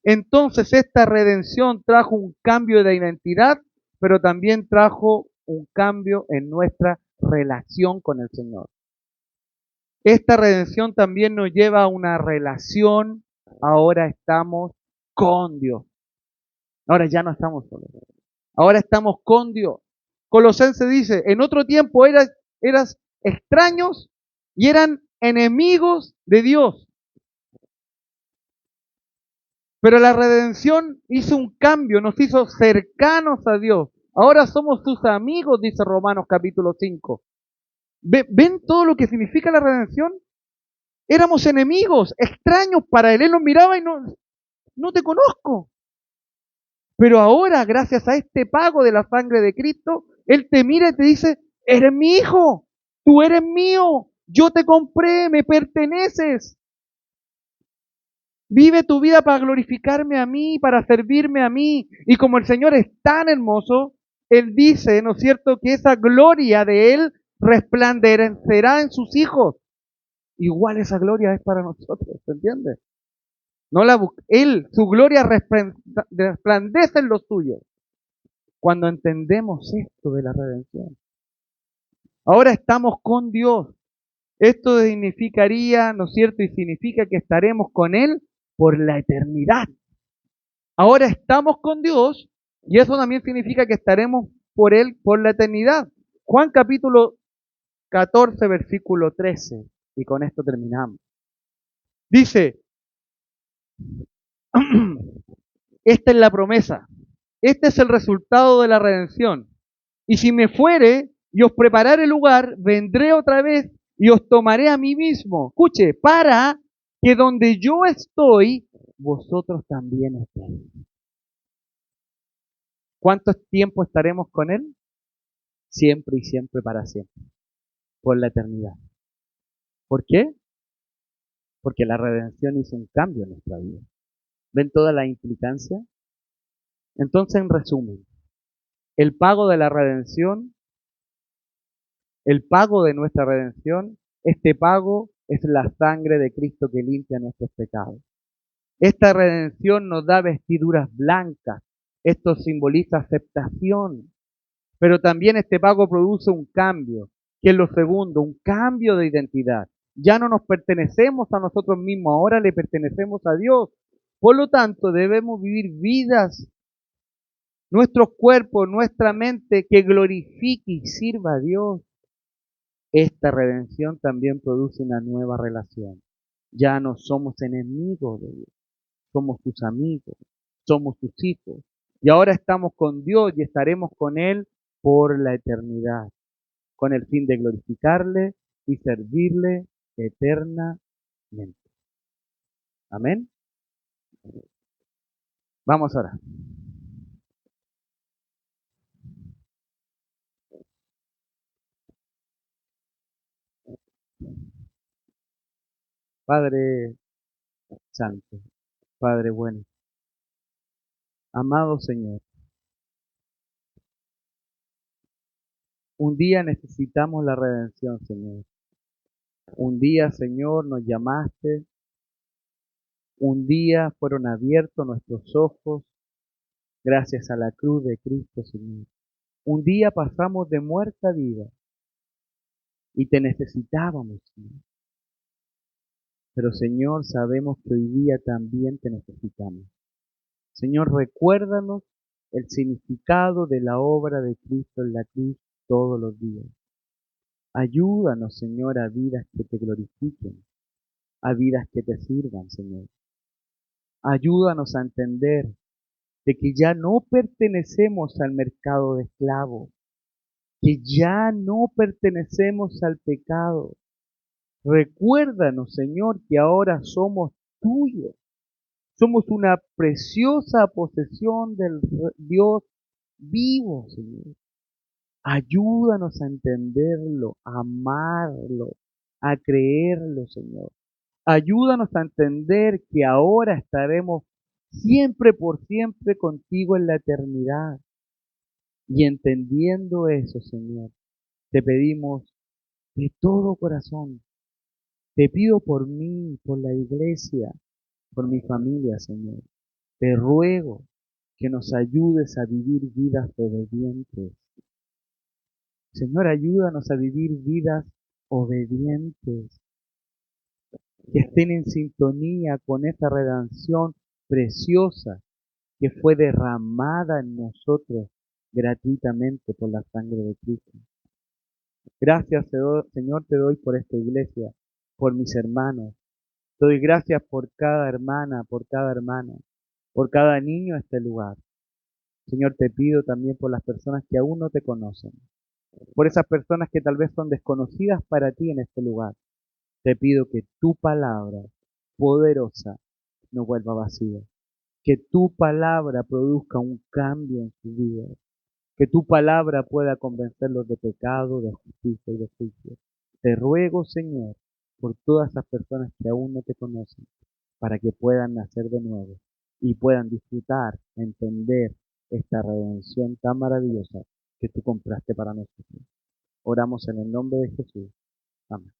Entonces esta redención trajo un cambio de identidad, pero también trajo un cambio en nuestra relación con el Señor. Esta redención también nos lleva a una relación. Ahora estamos con Dios. Ahora ya no estamos solos. Ahora estamos con Dios. Colosenses dice, en otro tiempo eras extraños y eran enemigos de Dios. Pero la redención hizo un cambio, nos hizo cercanos a Dios. Ahora somos sus amigos, dice Romanos capítulo 5. ¿Ven todo lo que significa la redención? Éramos enemigos, extraños para él. Él nos miraba y no te conozco. Pero ahora, gracias a este pago de la sangre de Cristo, Él te mira y te dice, eres mi hijo, tú eres mío, yo te compré, me perteneces. Vive tu vida para glorificarme a mí, para servirme a mí. Y como el Señor es tan hermoso, Él dice, ¿no es cierto?, que esa gloria de Él resplandecerá en sus hijos. Igual esa gloria es para nosotros, ¿se entiende? No la Él, su gloria resplandece en los suyos. Cuando entendemos esto de la redención. Ahora estamos con Dios. Esto significaría, ¿no es cierto? Y significa que estaremos con Él por la eternidad. Ahora estamos con Dios y eso también significa que estaremos por Él por la eternidad. Juan capítulo 14, versículo 13. Y con esto terminamos. Dice, esta es la promesa. Este es el resultado de la redención. Y si me fuere y os prepararé el lugar, vendré otra vez y os tomaré a mí mismo. Escuche, para que donde yo estoy, vosotros también estéis. ¿Cuánto tiempo estaremos con Él? Siempre y siempre para siempre. Por la eternidad. ¿Por qué? Porque la redención hizo un cambio en nuestra vida. ¿Ven toda la implicancia? Entonces, en resumen, el pago de la redención, el pago de nuestra redención, este pago es la sangre de Cristo que limpia nuestros pecados. Esta redención nos da vestiduras blancas. Esto simboliza aceptación. Pero también este pago produce un cambio, que es lo segundo, un cambio de identidad. Ya no nos pertenecemos a nosotros mismos, ahora le pertenecemos a Dios. Por lo tanto, debemos vivir vidas, nuestros cuerpos, nuestra mente, que glorifique y sirva a Dios. Esta redención también produce una nueva relación. Ya no somos enemigos de Dios, somos sus amigos, somos sus hijos. Y ahora estamos con Dios y estaremos con Él por la eternidad, con el fin de glorificarle y servirle eternamente. Amén. Vamos ahora. Padre Santo, Padre bueno, amado Señor, un día necesitamos la redención, Señor. Un día, Señor, nos llamaste. Un día fueron abiertos nuestros ojos gracias a la cruz de Cristo, Señor. Un día pasamos de muerte a vida y te necesitábamos, Señor. Pero, Señor, sabemos que hoy día también te necesitamos. Señor, recuérdanos el significado de la obra de Cristo en la cruz todos los días. Ayúdanos, Señor, a vidas que te glorifiquen, a vidas que te sirvan, Señor. Ayúdanos a entender de que ya no pertenecemos al mercado de esclavos, que ya no pertenecemos al pecado. Recuérdanos, Señor, que ahora somos tuyos. Somos una preciosa posesión del Dios vivo, Señor. Ayúdanos a entenderlo, a amarlo, a creerlo, Señor. Ayúdanos a entender que ahora estaremos siempre por siempre contigo en la eternidad. Y entendiendo eso, Señor, te pedimos de todo corazón, te pido por mí, por la iglesia, por mi familia, Señor. Te ruego que nos ayudes a vivir vidas obedientes. Señor, ayúdanos a vivir vidas obedientes, que estén en sintonía con esta redención preciosa que fue derramada en nosotros gratuitamente por la sangre de Cristo. Gracias, Señor, te doy por esta iglesia, por mis hermanos. Te doy gracias por cada hermana, por cada hermano, por cada niño en este lugar. Señor, te pido también por las personas que aún no te conocen, por esas personas que tal vez son desconocidas para ti en este lugar. Te pido que tu palabra poderosa no vuelva vacía, que tu palabra produzca un cambio en su vida, que tu palabra pueda convencerlos de pecado, de justicia y de juicio. Te ruego, Señor, por todas esas personas que aún no te conocen, para que puedan nacer de nuevo y puedan disfrutar, entender esta redención tan maravillosa que tú compraste para nosotros. Oramos en el nombre de Jesús. Amén.